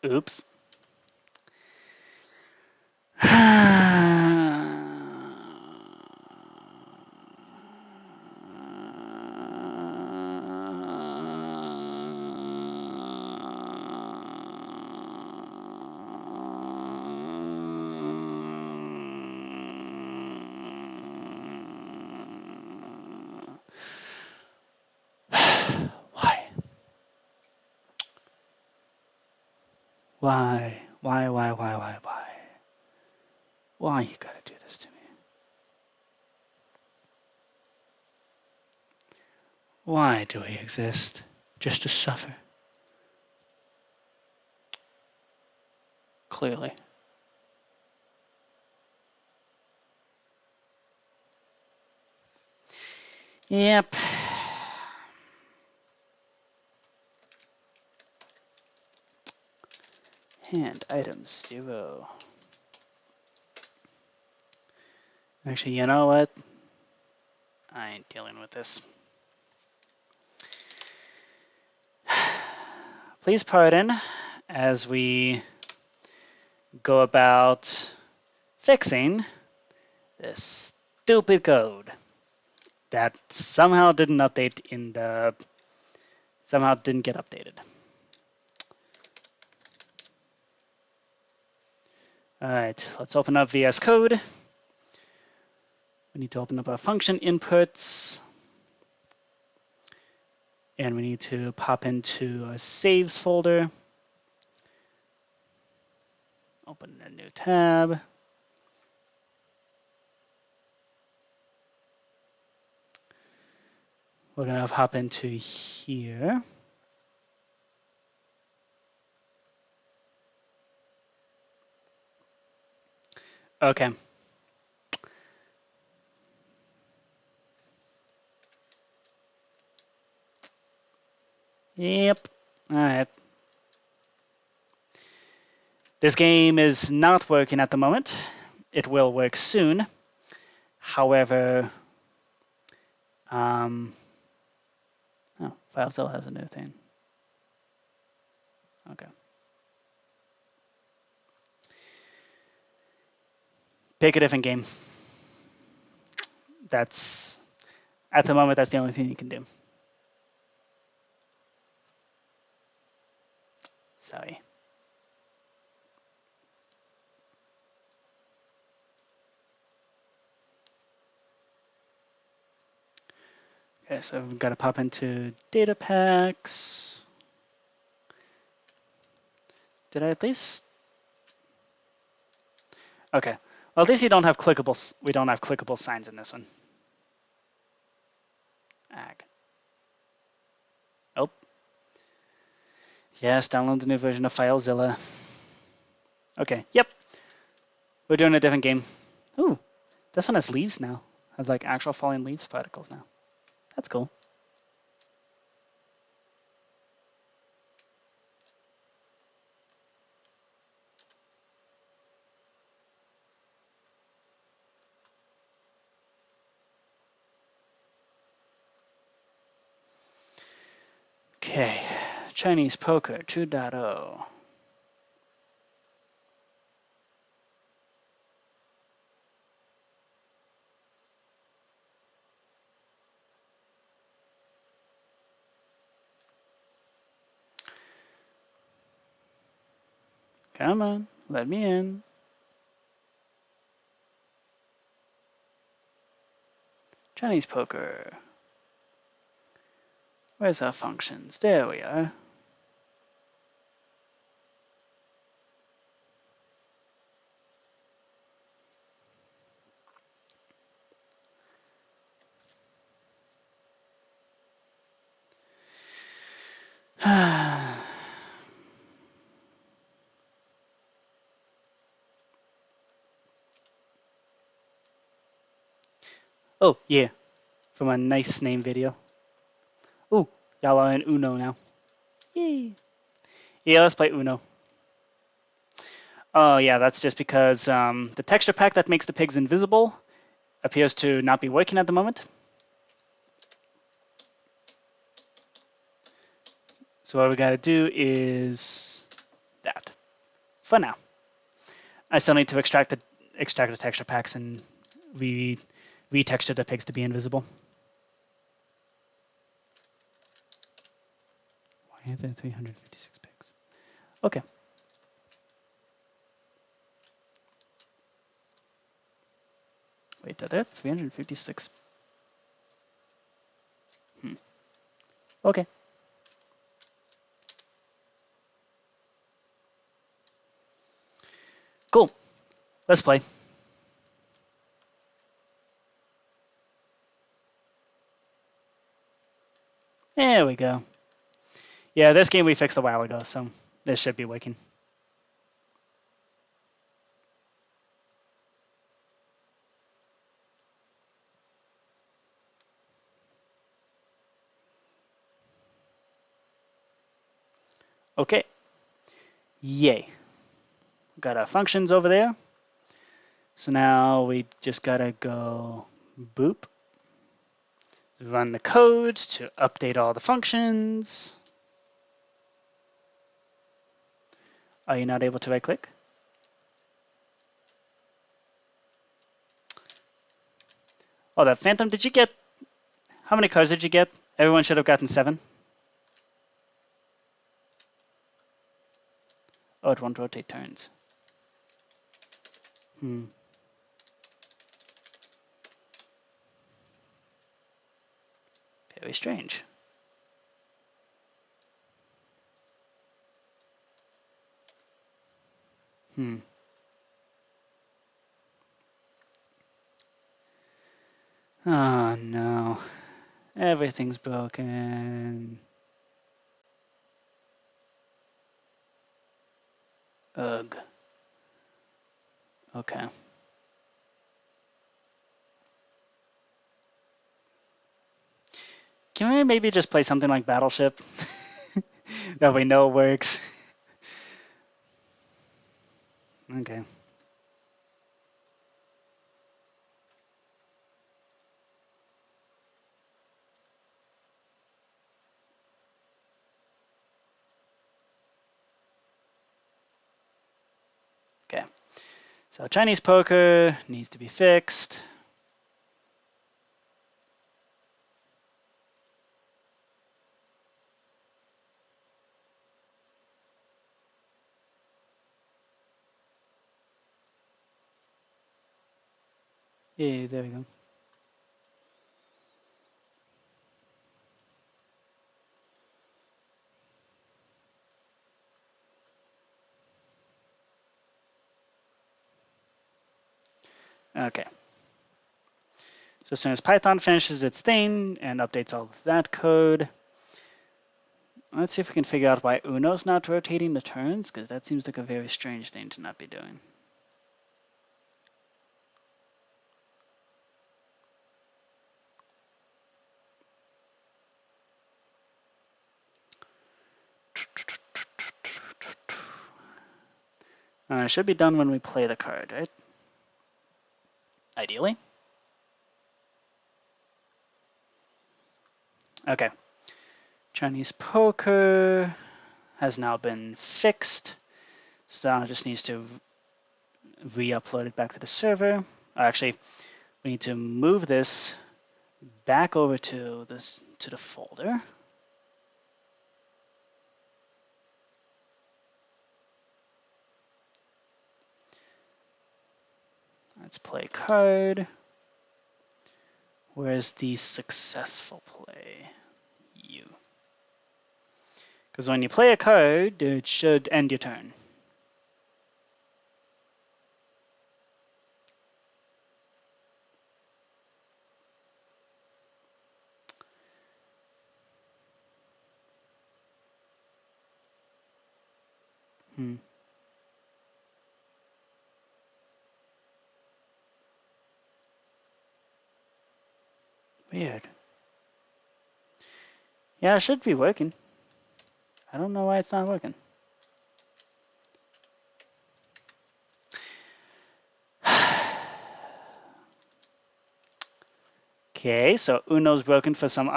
Oops. Why? Why? Why you gotta do this to me? Why do we exist? Just to suffer? Clearly. Yep. Hand item 0. Actually, you know what? I ain't dealing with this. Please pardon as we go about fixing this stupid code that somehow didn't update somehow didn't get updated. All right, let's open up VS Code. We need to open up our function inputs. And we need to pop into a saves folder. Open a new tab. We're going to hop into here. Okay. Yep. All right. This game is not working at the moment. It will work soon. However, oh, FileZilla has a new thing. Okay. Pick a different game. That's, at the moment, that's the only thing you can do. Sorry. Okay, so we've got to pop into data packs. Did I at least? Okay. Well, at least you don't have clickable. We don't have clickable signs in this one. Ag. Oh. Yes, download the new version of FileZilla. Okay. Yep. We're doing a different game. Ooh, this one has leaves now. Has like actual falling leaves particles now. That's cool. Okay, Chinese poker 2.0. Come on, let me in. Chinese poker. Where's our functions? There we are. Oh, yeah, from a nice name video. Ooh, y'all are in Uno now. Yay. Yeah, let's play Uno. Oh, yeah, that's just because the texture pack that makes the pigs invisible appears to not be working at the moment. So what we got to do is that. for now. I still need to extract the texture packs and retexture the pigs to be invisible. Why are there 356 pigs? Okay. Wait, are there 356? Okay. Cool. Let's play. There we go. Yeah, this game we fixed a while ago, so this should be working. Okay. Yay. Got our functions over there. So now we just gotta go boop. Run the code to update all the functions. Are you not able to right click? Oh, that Phantom, did you get, how many cards did you get? Everyone should have gotten 7. Oh, it won't rotate turns. Very strange. Oh no. Everything's broken. Ugh. Okay. Can we maybe just play something like Battleship? That we know works. Okay. Okay. So Chinese poker needs to be fixed. Yeah, there we go. Okay. So as soon as Python finishes its thing and updates all of that code, let's see if we can figure out why Uno's not rotating the turns, because that seems like a very strange thing to not be doing. It should be done when we play the card, right? Ideally. Okay. Chinese poker has now been fixed. So now it just needs to re-upload it back to the server. Actually, we need to move this back over to the folder. Let's play card. Where's the successful play? You. Because when you play a card, it should end your turn. Weird. Yeah, it should be working. I don't know why it's not working. Okay, so Uno's broken for some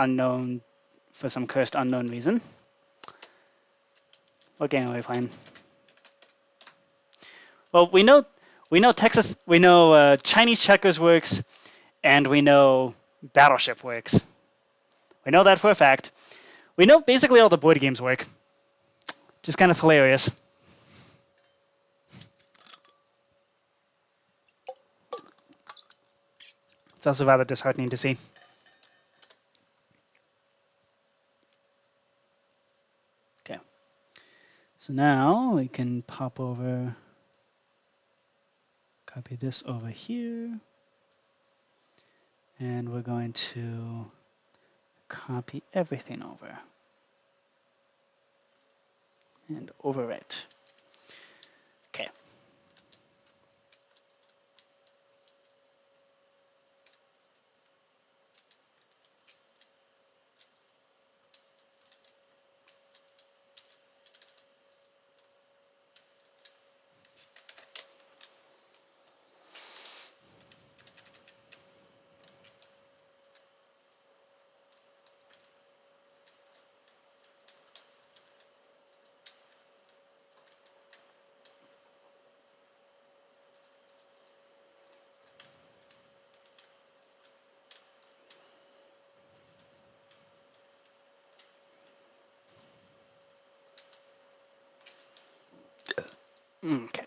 cursed unknown reason. What game are we playing? Well, we know Chinese checkers works, and we know Battleship works. We know that for a fact. We know basically all the board games work. Just kind of hilarious. It's also rather disheartening to see. Okay. So now we can pop over, copy this over here, and we're going to copy everything over and overwrite. Okay. Okay.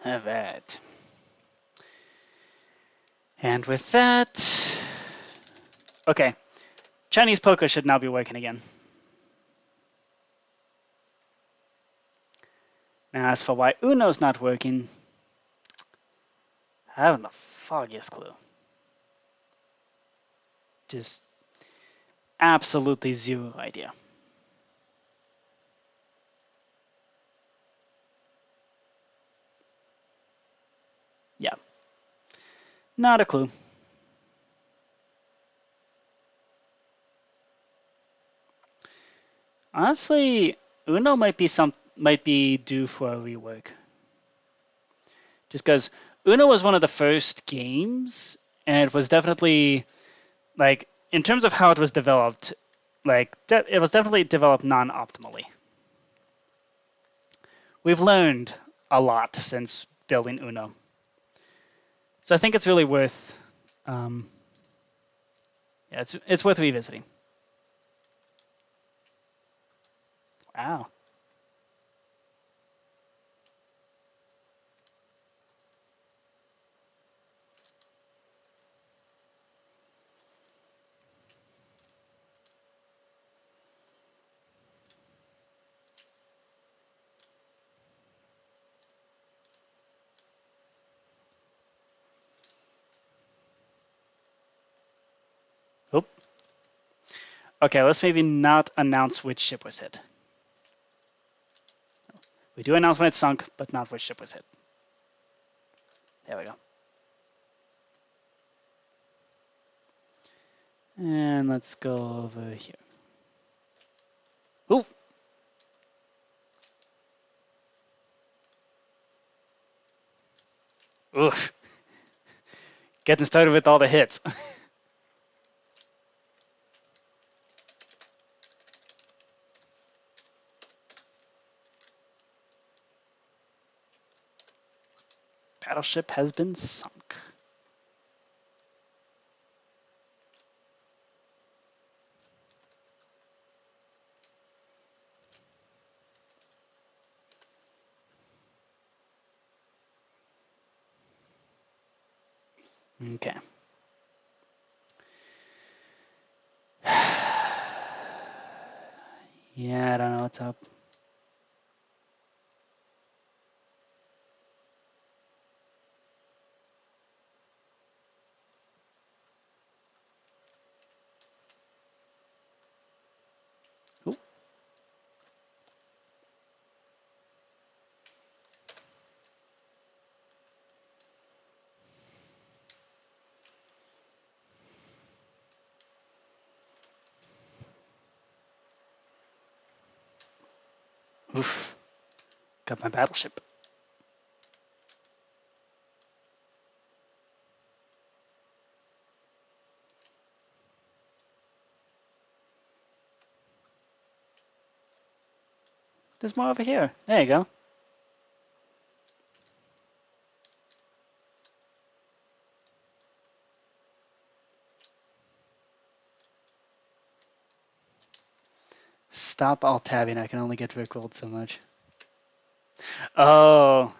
All right. And with that, okay, Chinese poker should now be working again. Now, as for why Uno's not working, I haven't the foggiest clue. Just absolutely zero idea. Yeah, not a clue. Honestly, Uno might be due for a rework. Just because Uno was one of the first games, and it was definitely, like, in terms of how it was developed, like, it was definitely developed non-optimally. We've learned a lot since building Uno. So I think it's really worth, yeah, it's worth revisiting. Wow. Oop. Okay, let's maybe not announce which ship was hit. We do announce when it's sunk, but not which ship was hit. There we go. And let's go over here. Ooh. Oof. Getting started with all the hits. Battleship has been sunk. Okay. Yeah, I don't know what's up. Ooh. Oof. Got my battleship. There's more over here. There you go. Stop alt-tabbing. I can only get rickrolled so much. Oh.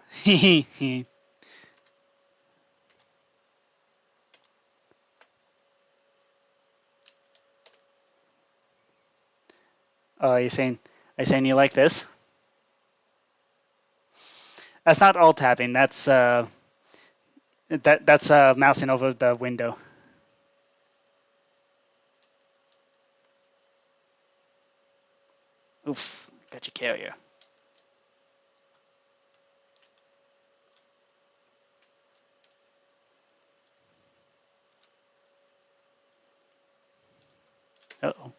Oh, are you saying you like this? That's not alt-tabbing. That's mousing over the window. Oof, got your carrier. Uh-oh.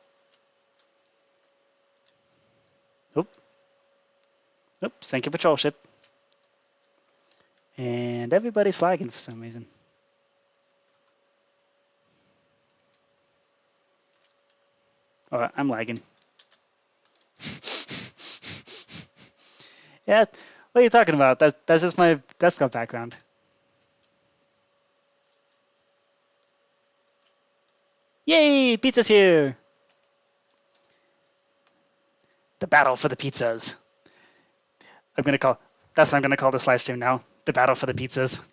Oop. Oop, sink your patrol ship. And everybody's lagging for some reason. Oh, I'm lagging. Yeah, what are you talking about? That's just my desktop background. Yay, pizza's here! The battle for the pizzas. That's what I'm gonna call this live stream now. The battle for the pizzas.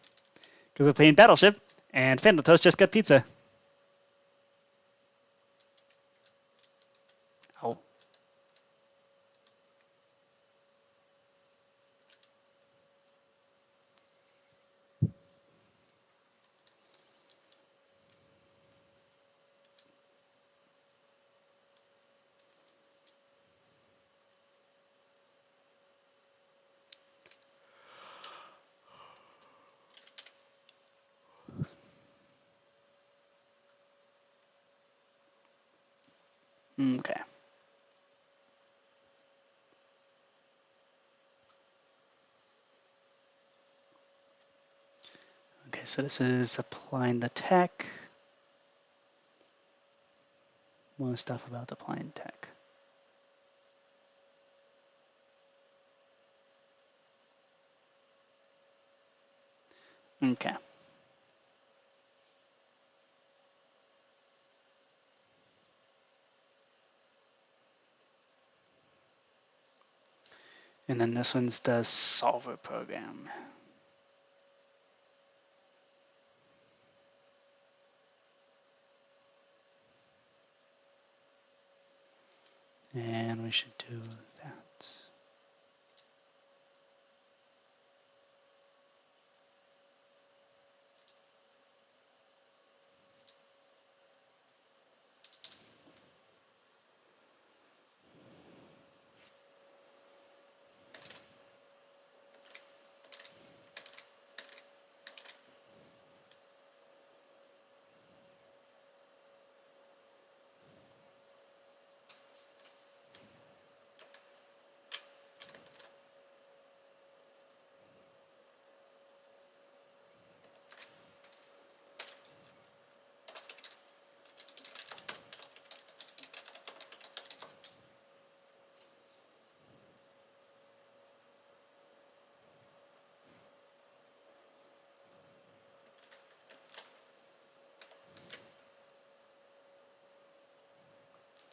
Because we're playing Battleship, and PhantomToast just got pizza. Oh. Okay. Okay, so this is applying the tech. More stuff about applying tech. Okay. And then this one's the solver program. And we should do that.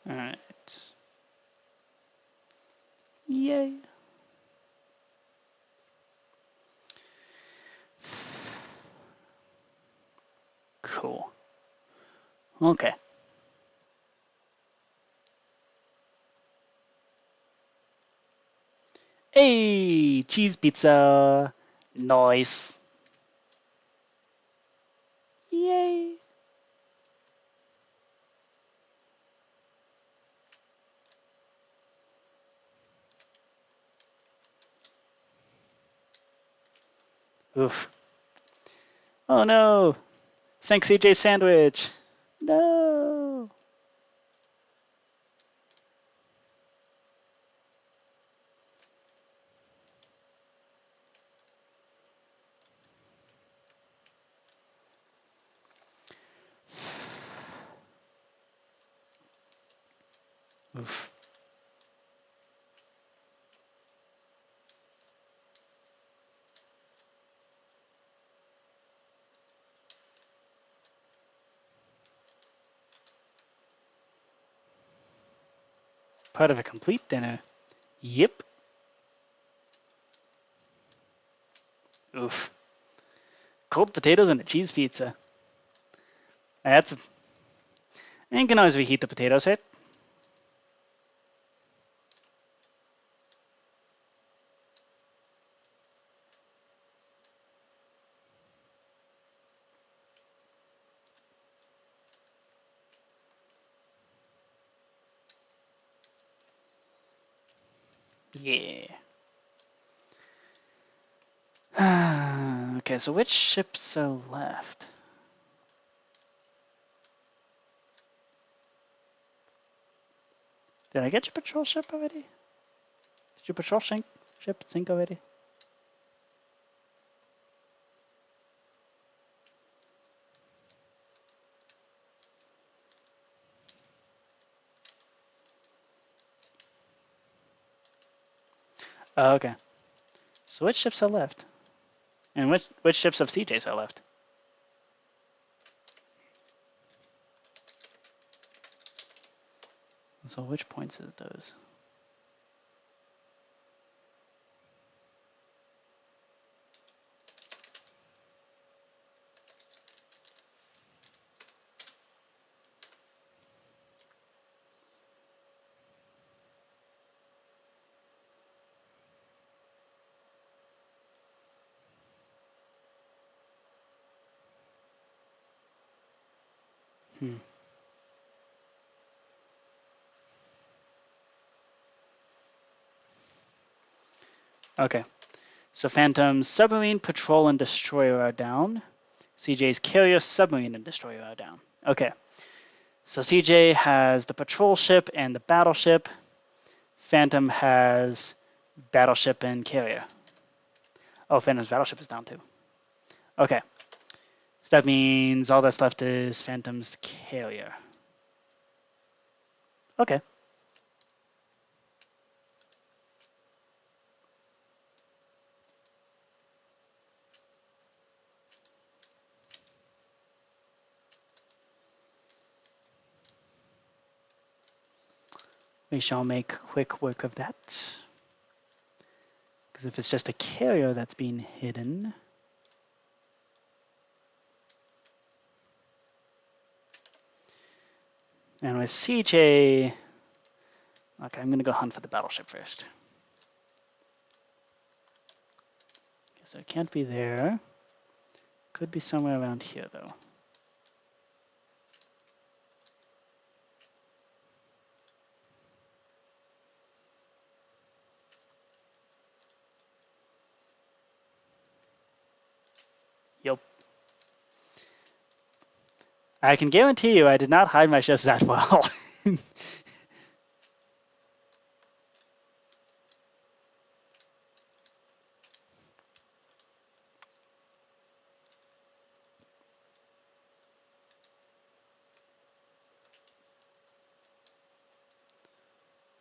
All right. Yay. Cool. Okay. Hey, cheese pizza. Nice. Yay. Oof. Oh no. Thanks, CJ Sandwich. No. Oof. Part of a complete dinner. Yep. Oof. Cold potatoes and a cheese pizza. That's. And you can always reheat the potatoes, right? Yeah. Okay, so which ships are left? Did I get your patrol ship already? Did your patrol ship sink already? Oh, okay. So which ships are left? And which ships of CJ's are left? So which points are those? Hmm. Okay. So Phantom's submarine, patrol, and destroyer are down. CJ's carrier, submarine, and destroyer are down. Okay. So CJ has the patrol ship and the battleship. Phantom has battleship and carrier. Oh, Phantom's battleship is down too. Okay. So that means all that's left is Phantom's carrier. Okay. We shall make quick work of that. Because if it's just a carrier that's being hidden. And with CJ, okay, I'm going to go hunt for the battleship first. Okay, so it can't be there. Could be somewhere around here, though. Yep. I can guarantee you I did not hide my ships that well.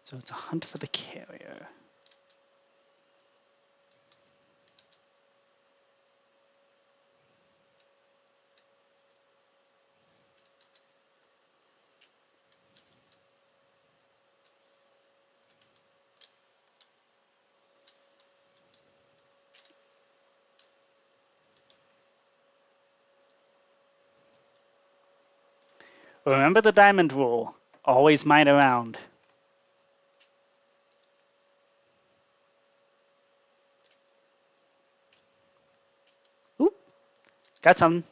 So it's a hunt for the carrier. Remember the diamond rule. Always mine around. Oop. Got some.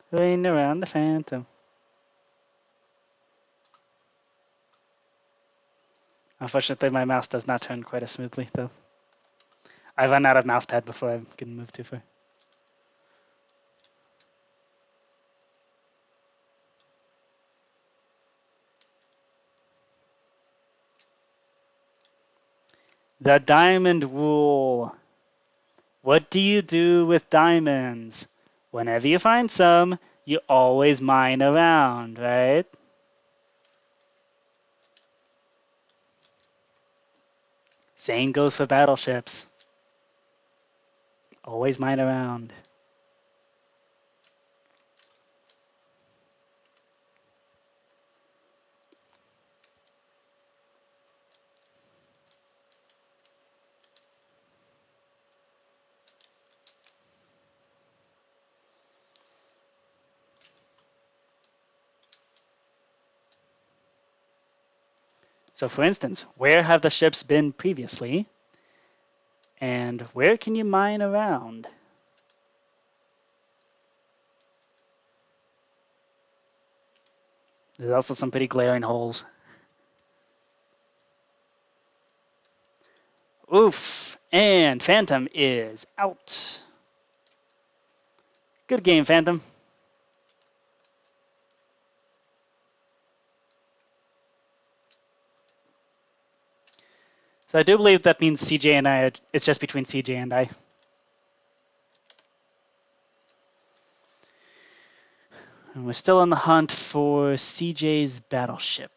Going around the Phantom. Unfortunately, my mouse does not turn quite as smoothly, though. I run out of mouse pad before I can move too far. The diamond rule. What do you do with diamonds? Whenever you find some, you always mine around, right? Same goes for battleships. Always mine around. So for instance, where have the ships been previously? And where can you mine around? There's also some pretty glaring holes. Oof, and Phantom is out. Good game, Phantom. So I do believe that means CJ and I, it's just between CJ and I. And we're still on the hunt for CJ's battleship.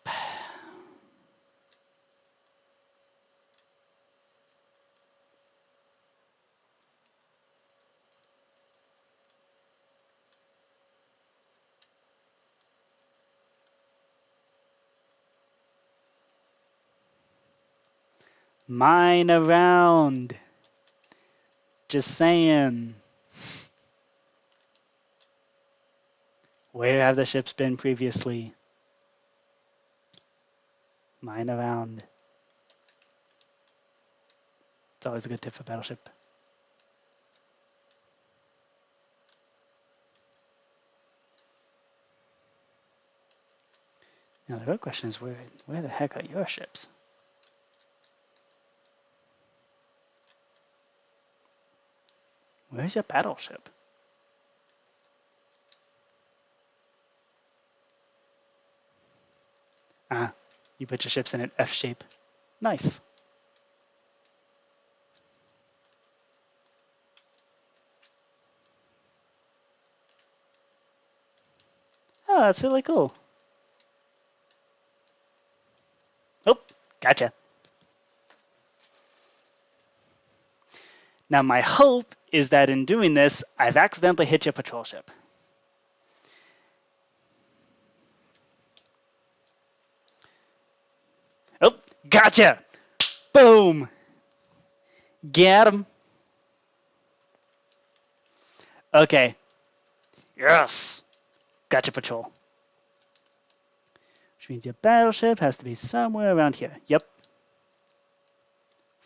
Mine around. Just saying. Where have the ships been previously? Mine around. It's always a good tip for battleship. Now the real question is where the heck are your ships? Where's your battleship? Ah, you put your ships in an F shape. Nice. Oh, that's really cool. Oh, gotcha. Now my hope is that in doing this, I've accidentally hit your patrol ship. Oh, gotcha! Boom! Get him. Okay. Yes! Gotcha, patrol. Which means your battleship has to be somewhere around here. Yep.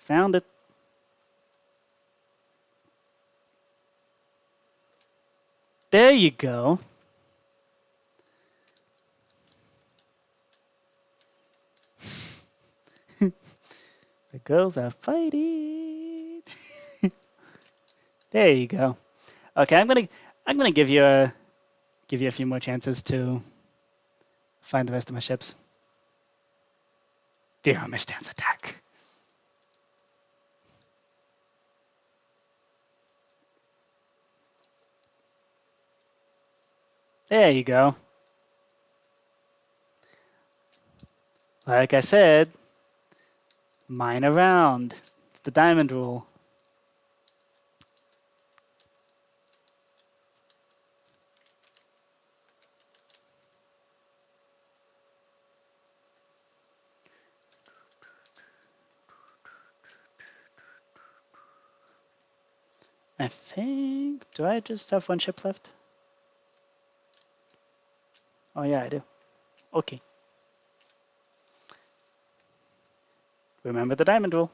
Found it. There you go. The girls are fighting. There you go. Okay, I'm gonna give you a few more chances to find the rest of my ships. The army stands attack. There you go. Like I said, mine around. It's the diamond rule. I think, do I just have one ship left? Oh yeah, I do. Okay. Remember the diamond rule.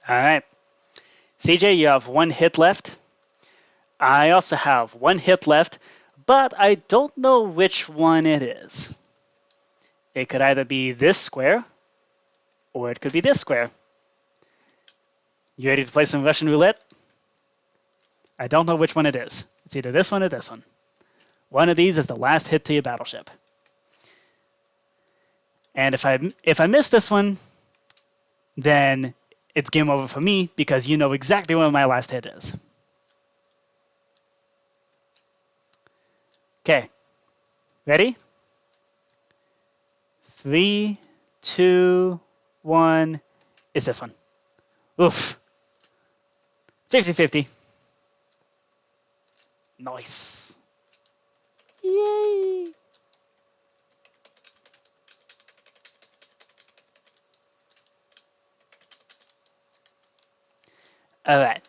All right. CJ, you have one hit left. I also have one hit left, but I don't know which one it is. It could either be this square, or it could be this square. You ready to play some Russian roulette? I don't know which one it is. It's either this one or this one. One of these is the last hit to your battleship. And if I miss this one, then it's game over for me because you know exactly when my last hit is. Okay. Ready? 3, 2, 1. It's this one. Oof. 50-50. Nice. Yay. All right.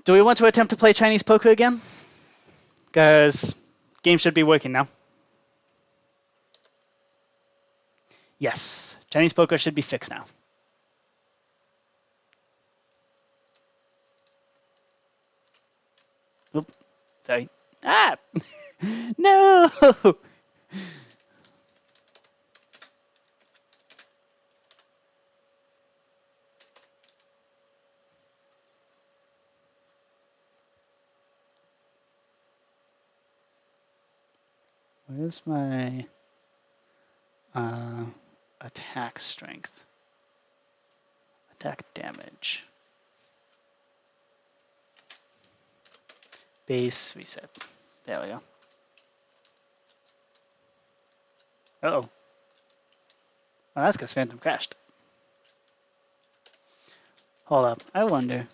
Do we want to attempt to play Chinese poker again? Because game should be working now. Yes, Chinese poker should be fixed now. Oop, sorry. Ah! No! Where's my attack strength? Attack damage. Base reset. There we go. Uh-oh. Well, that's because Phantom crashed. Hold up. I wonder.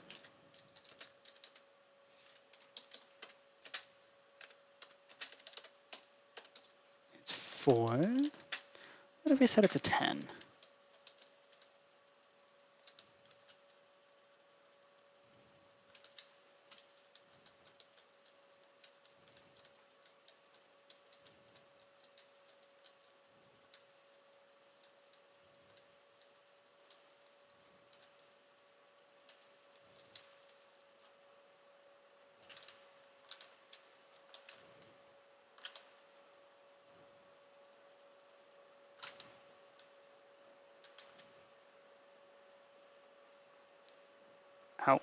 It's 4. What if we set it to 10? Ow.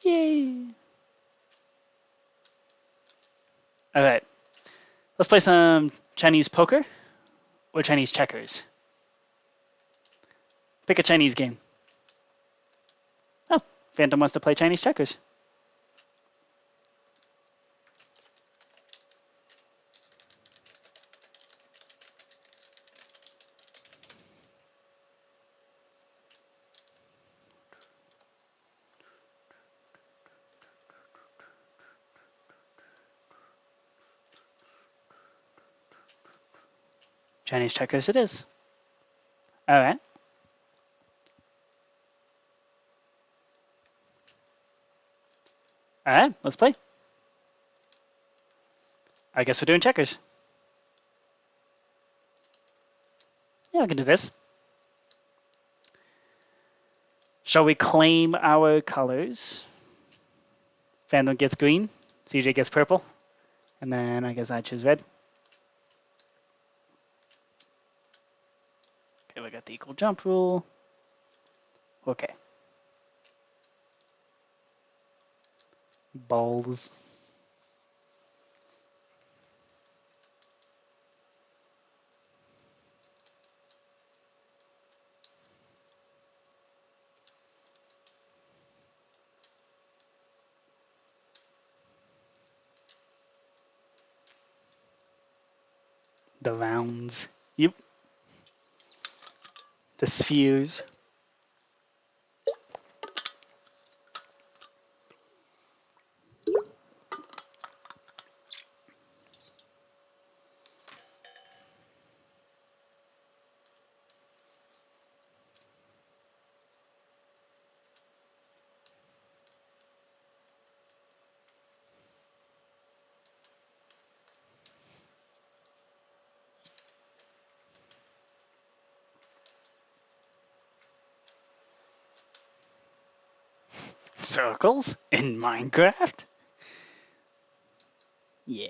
Yay! All right. Let's play some Chinese poker or Chinese checkers. Pick a Chinese game. Oh, Phantom wants to play Chinese checkers. Chinese checkers it is. All right. All right, let's play. I guess we're doing checkers. Yeah, we can do this. Shall we claim our colors? Phantom gets green, CJ gets purple, and then I guess I choose red. Okay, we got the equal jump rule. Okay. Balls. The rounds. Yep. The spheres. Circles in Minecraft? Yeah.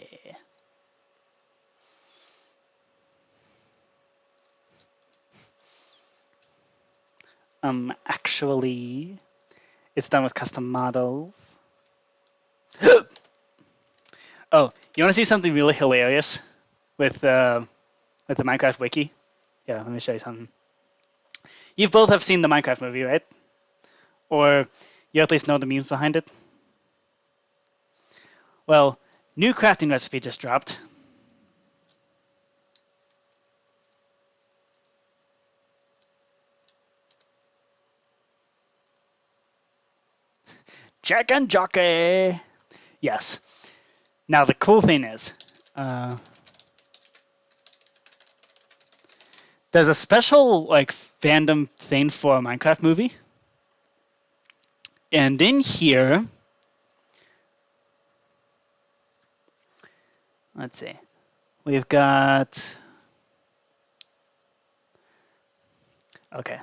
Actually, it's done with custom models. Oh, you want to see something really hilarious with the Minecraft wiki? Yeah, let me show you something. You both have seen the Minecraft movie, right? Or you at least know the memes behind it? Well, new crafting recipe just dropped. Chicken jockey! Yes. Now the cool thing is, there's a special like fandom thing for a Minecraft movie. And in here, let's see, we've got, okay.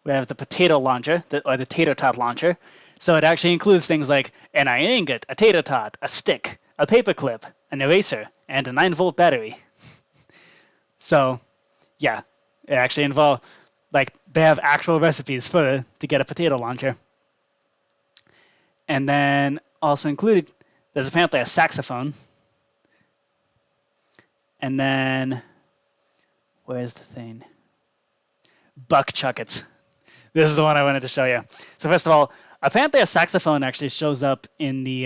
We have the potato launcher, or the tater tot launcher. So it actually includes things like an iron ingot, a tater tot, a stick, a paperclip, an eraser, and a 9-volt battery. So, yeah, it actually involves, like, they have actual recipes to get a potato launcher. And then also included, there's apparently a saxophone. And then, where's the thing? Buck chuckets. This is the one I wanted to show you. So first of all, apparently a saxophone actually shows up in the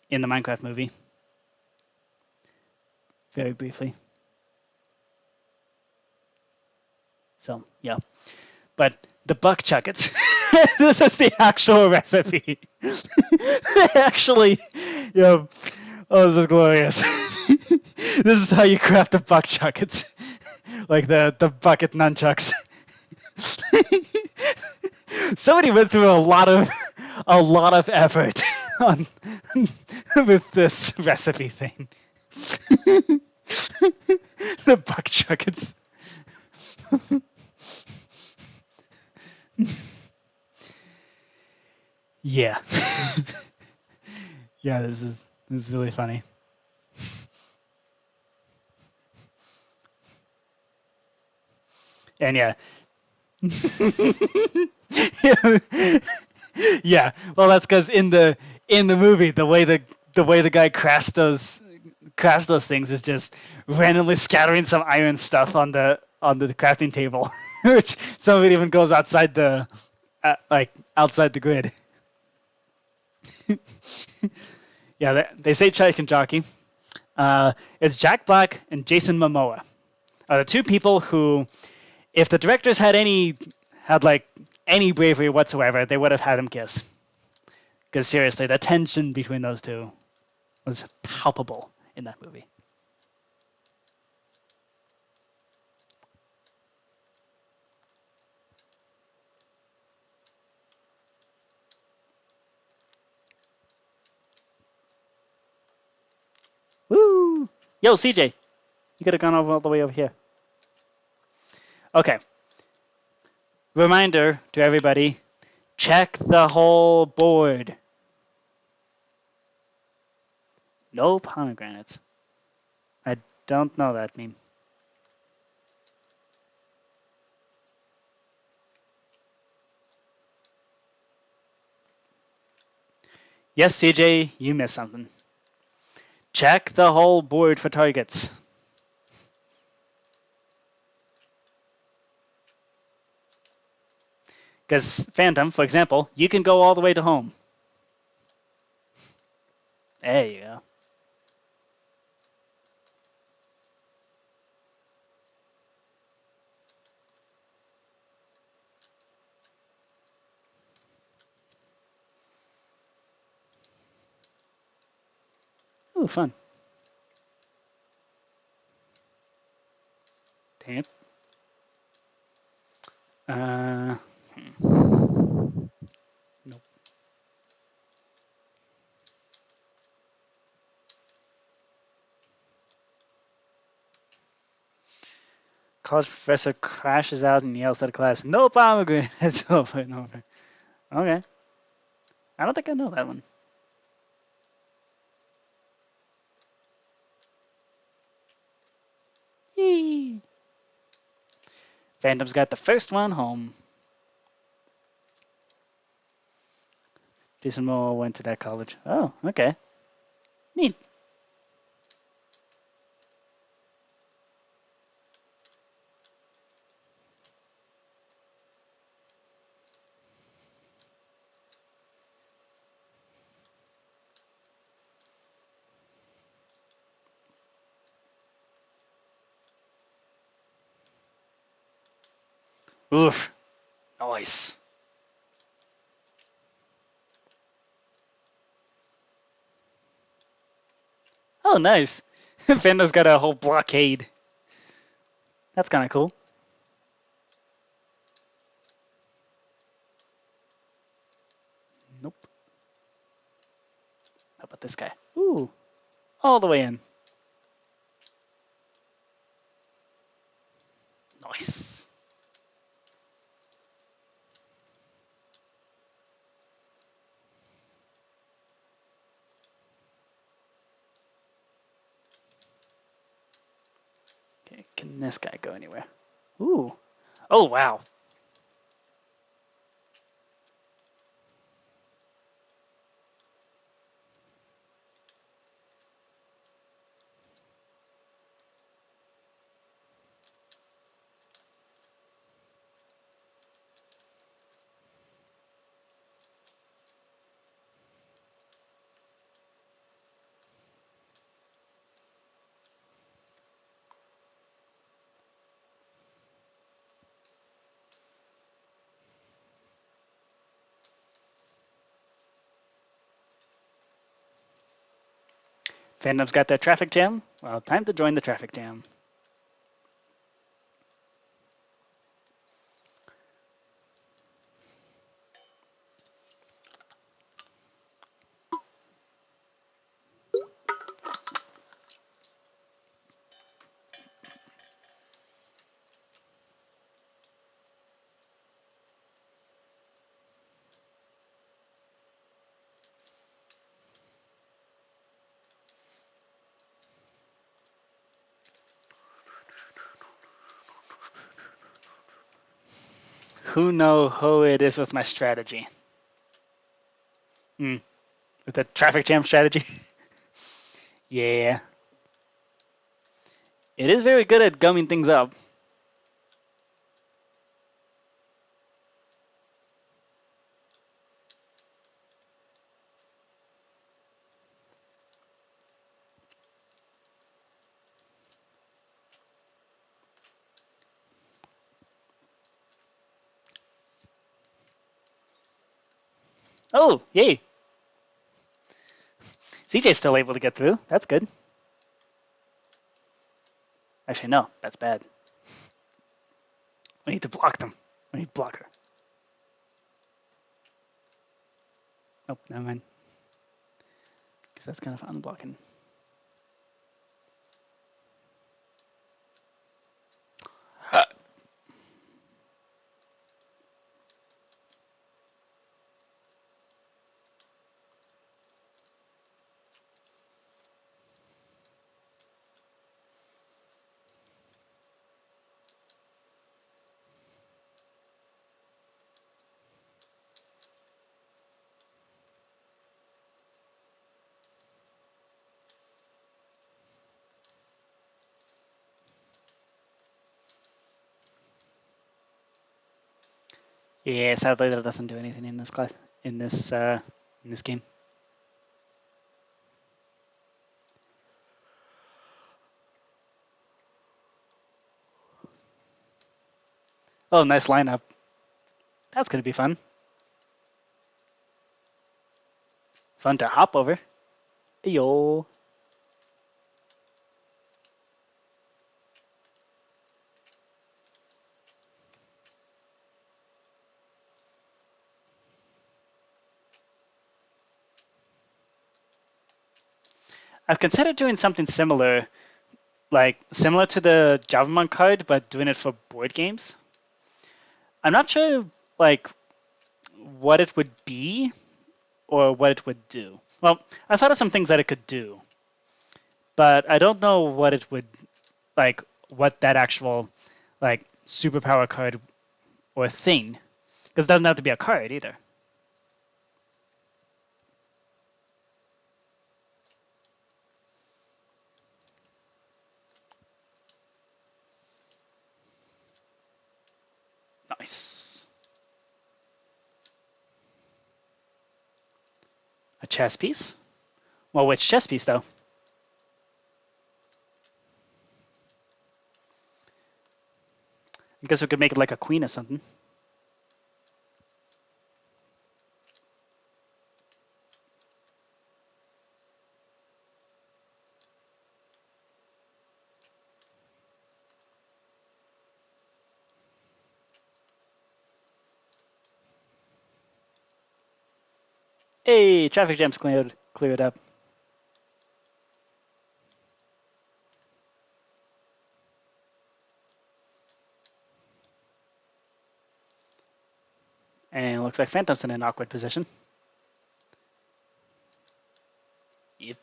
Minecraft movie. Very briefly. So yeah, but the buck chuckets. This is the actual recipe. Actually, yeah. Oh, this is glorious. This is how you craft the buck chuckets, like the bucket nunchucks. Somebody went through a lot of effort on with this recipe thing. The buck chuckets. Yeah. Yeah, this is really funny. And yeah. Yeah. Well, that's because in the movie, the way the guy crafts those things is just randomly scattering some iron stuff on the crafting table, which some of it even goes outside the outside the grid. Yeah, they say Chicken Jockey. It's Jack Black and Jason Momoa are the two people who, if the directors had any bravery whatsoever, they would have had him kiss. Because seriously, the tension between those two was palpable in that movie. Woo! Yo, CJ, you could have gone all the way over here. Okay. Reminder to everybody, check the whole board. No pomegranates. I don't know that meme. Yes, CJ, you missed something. Check the whole board for targets. Because Phantom, for example, you can go all the way to home. There you go. Ooh, fun. Dang it. Nope. College professor crashes out and yells at the class, "No pomegranates!" over and over. Okay. I don't think I know that one. Yee. Phantom's got the first one home. Jason Momoa went to that college. Oh, okay. Neat. Oof. Nice. Oh, nice. Phantom's got a whole blockade. That's kind of cool. Nope. How about this guy? Ooh. All the way in. Nice. Okay, can this guy go anywhere? Ooh. Oh, wow. Phantom's got that traffic jam. Well, time to join the traffic jam. Who know who it is with my strategy? With the traffic jam strategy? Yeah. It is very good at gumming things up. Oh, yay. CJ's still able to get through. That's good. Actually, no, that's bad. We need to block them. We need to block her. Nope, never mind. Because that's kind of unblocking. Yeah, sadly that doesn't do anything in this class, in this game. Oh, nice lineup. That's gonna be fun. Fun to hop over. Yo. I've considered doing something similar like similar to the JavaMonk card, but doing it for board games. I'm not sure like what it would be or what it would do. Well, I thought of some things that it could do, but I don't know what it would like what that actual like superpower card or thing, because it doesn't have to be a card either. Nice. A chess piece? Well, which chess piece though? I guess we could make it like a queen or something. Hey, traffic jam's cleared up. And it looks like Phantom's in an awkward position. Yep.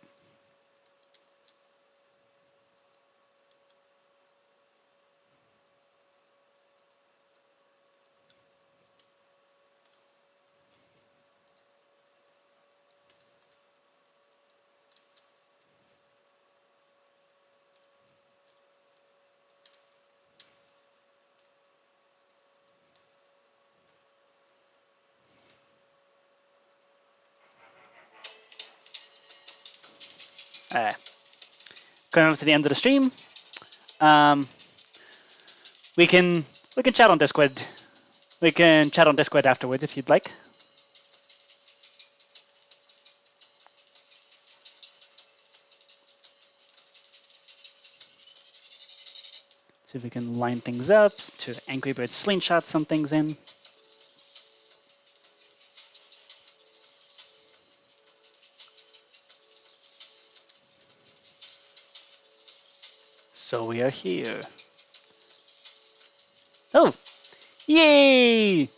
Coming up to the end of the stream. We can chat on Discord. We can chat on Discord afterwards if you'd like. See if we can line things up to Angry Bird slingshot some things in. So we are here. Oh, yay!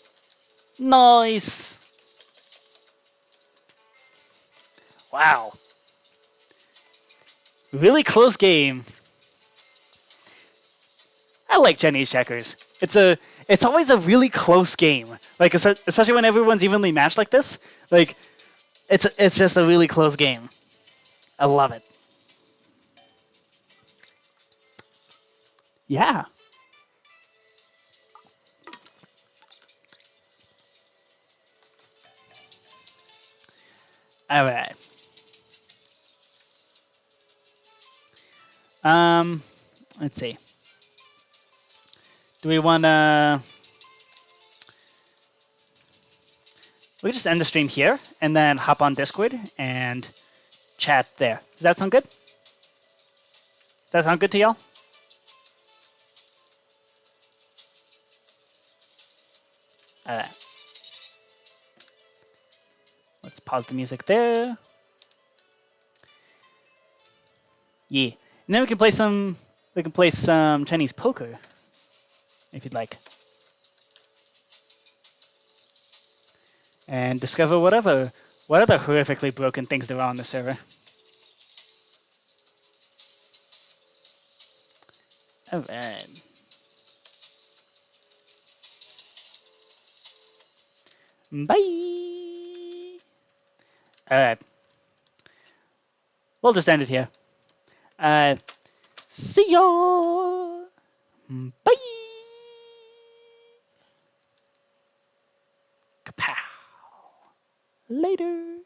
Nice! Wow. Really close game. I like Chinese checkers. It's always a really close game. Like especially when everyone's evenly matched like this. Like it's just a really close game. I love it. Yeah. All right. Let's see. Do we want to? We can just end the stream here and then hop on Discord and chat there. Does that sound good? Does that sound good to y'all? All right. Let's pause the music there. Yeah. And then we can play some Chinese poker if you'd like. And discover what other horrifically broken things there are on the server. All right. Bye. All right. We'll just end it here. See ya. Bye. Kapow. Later.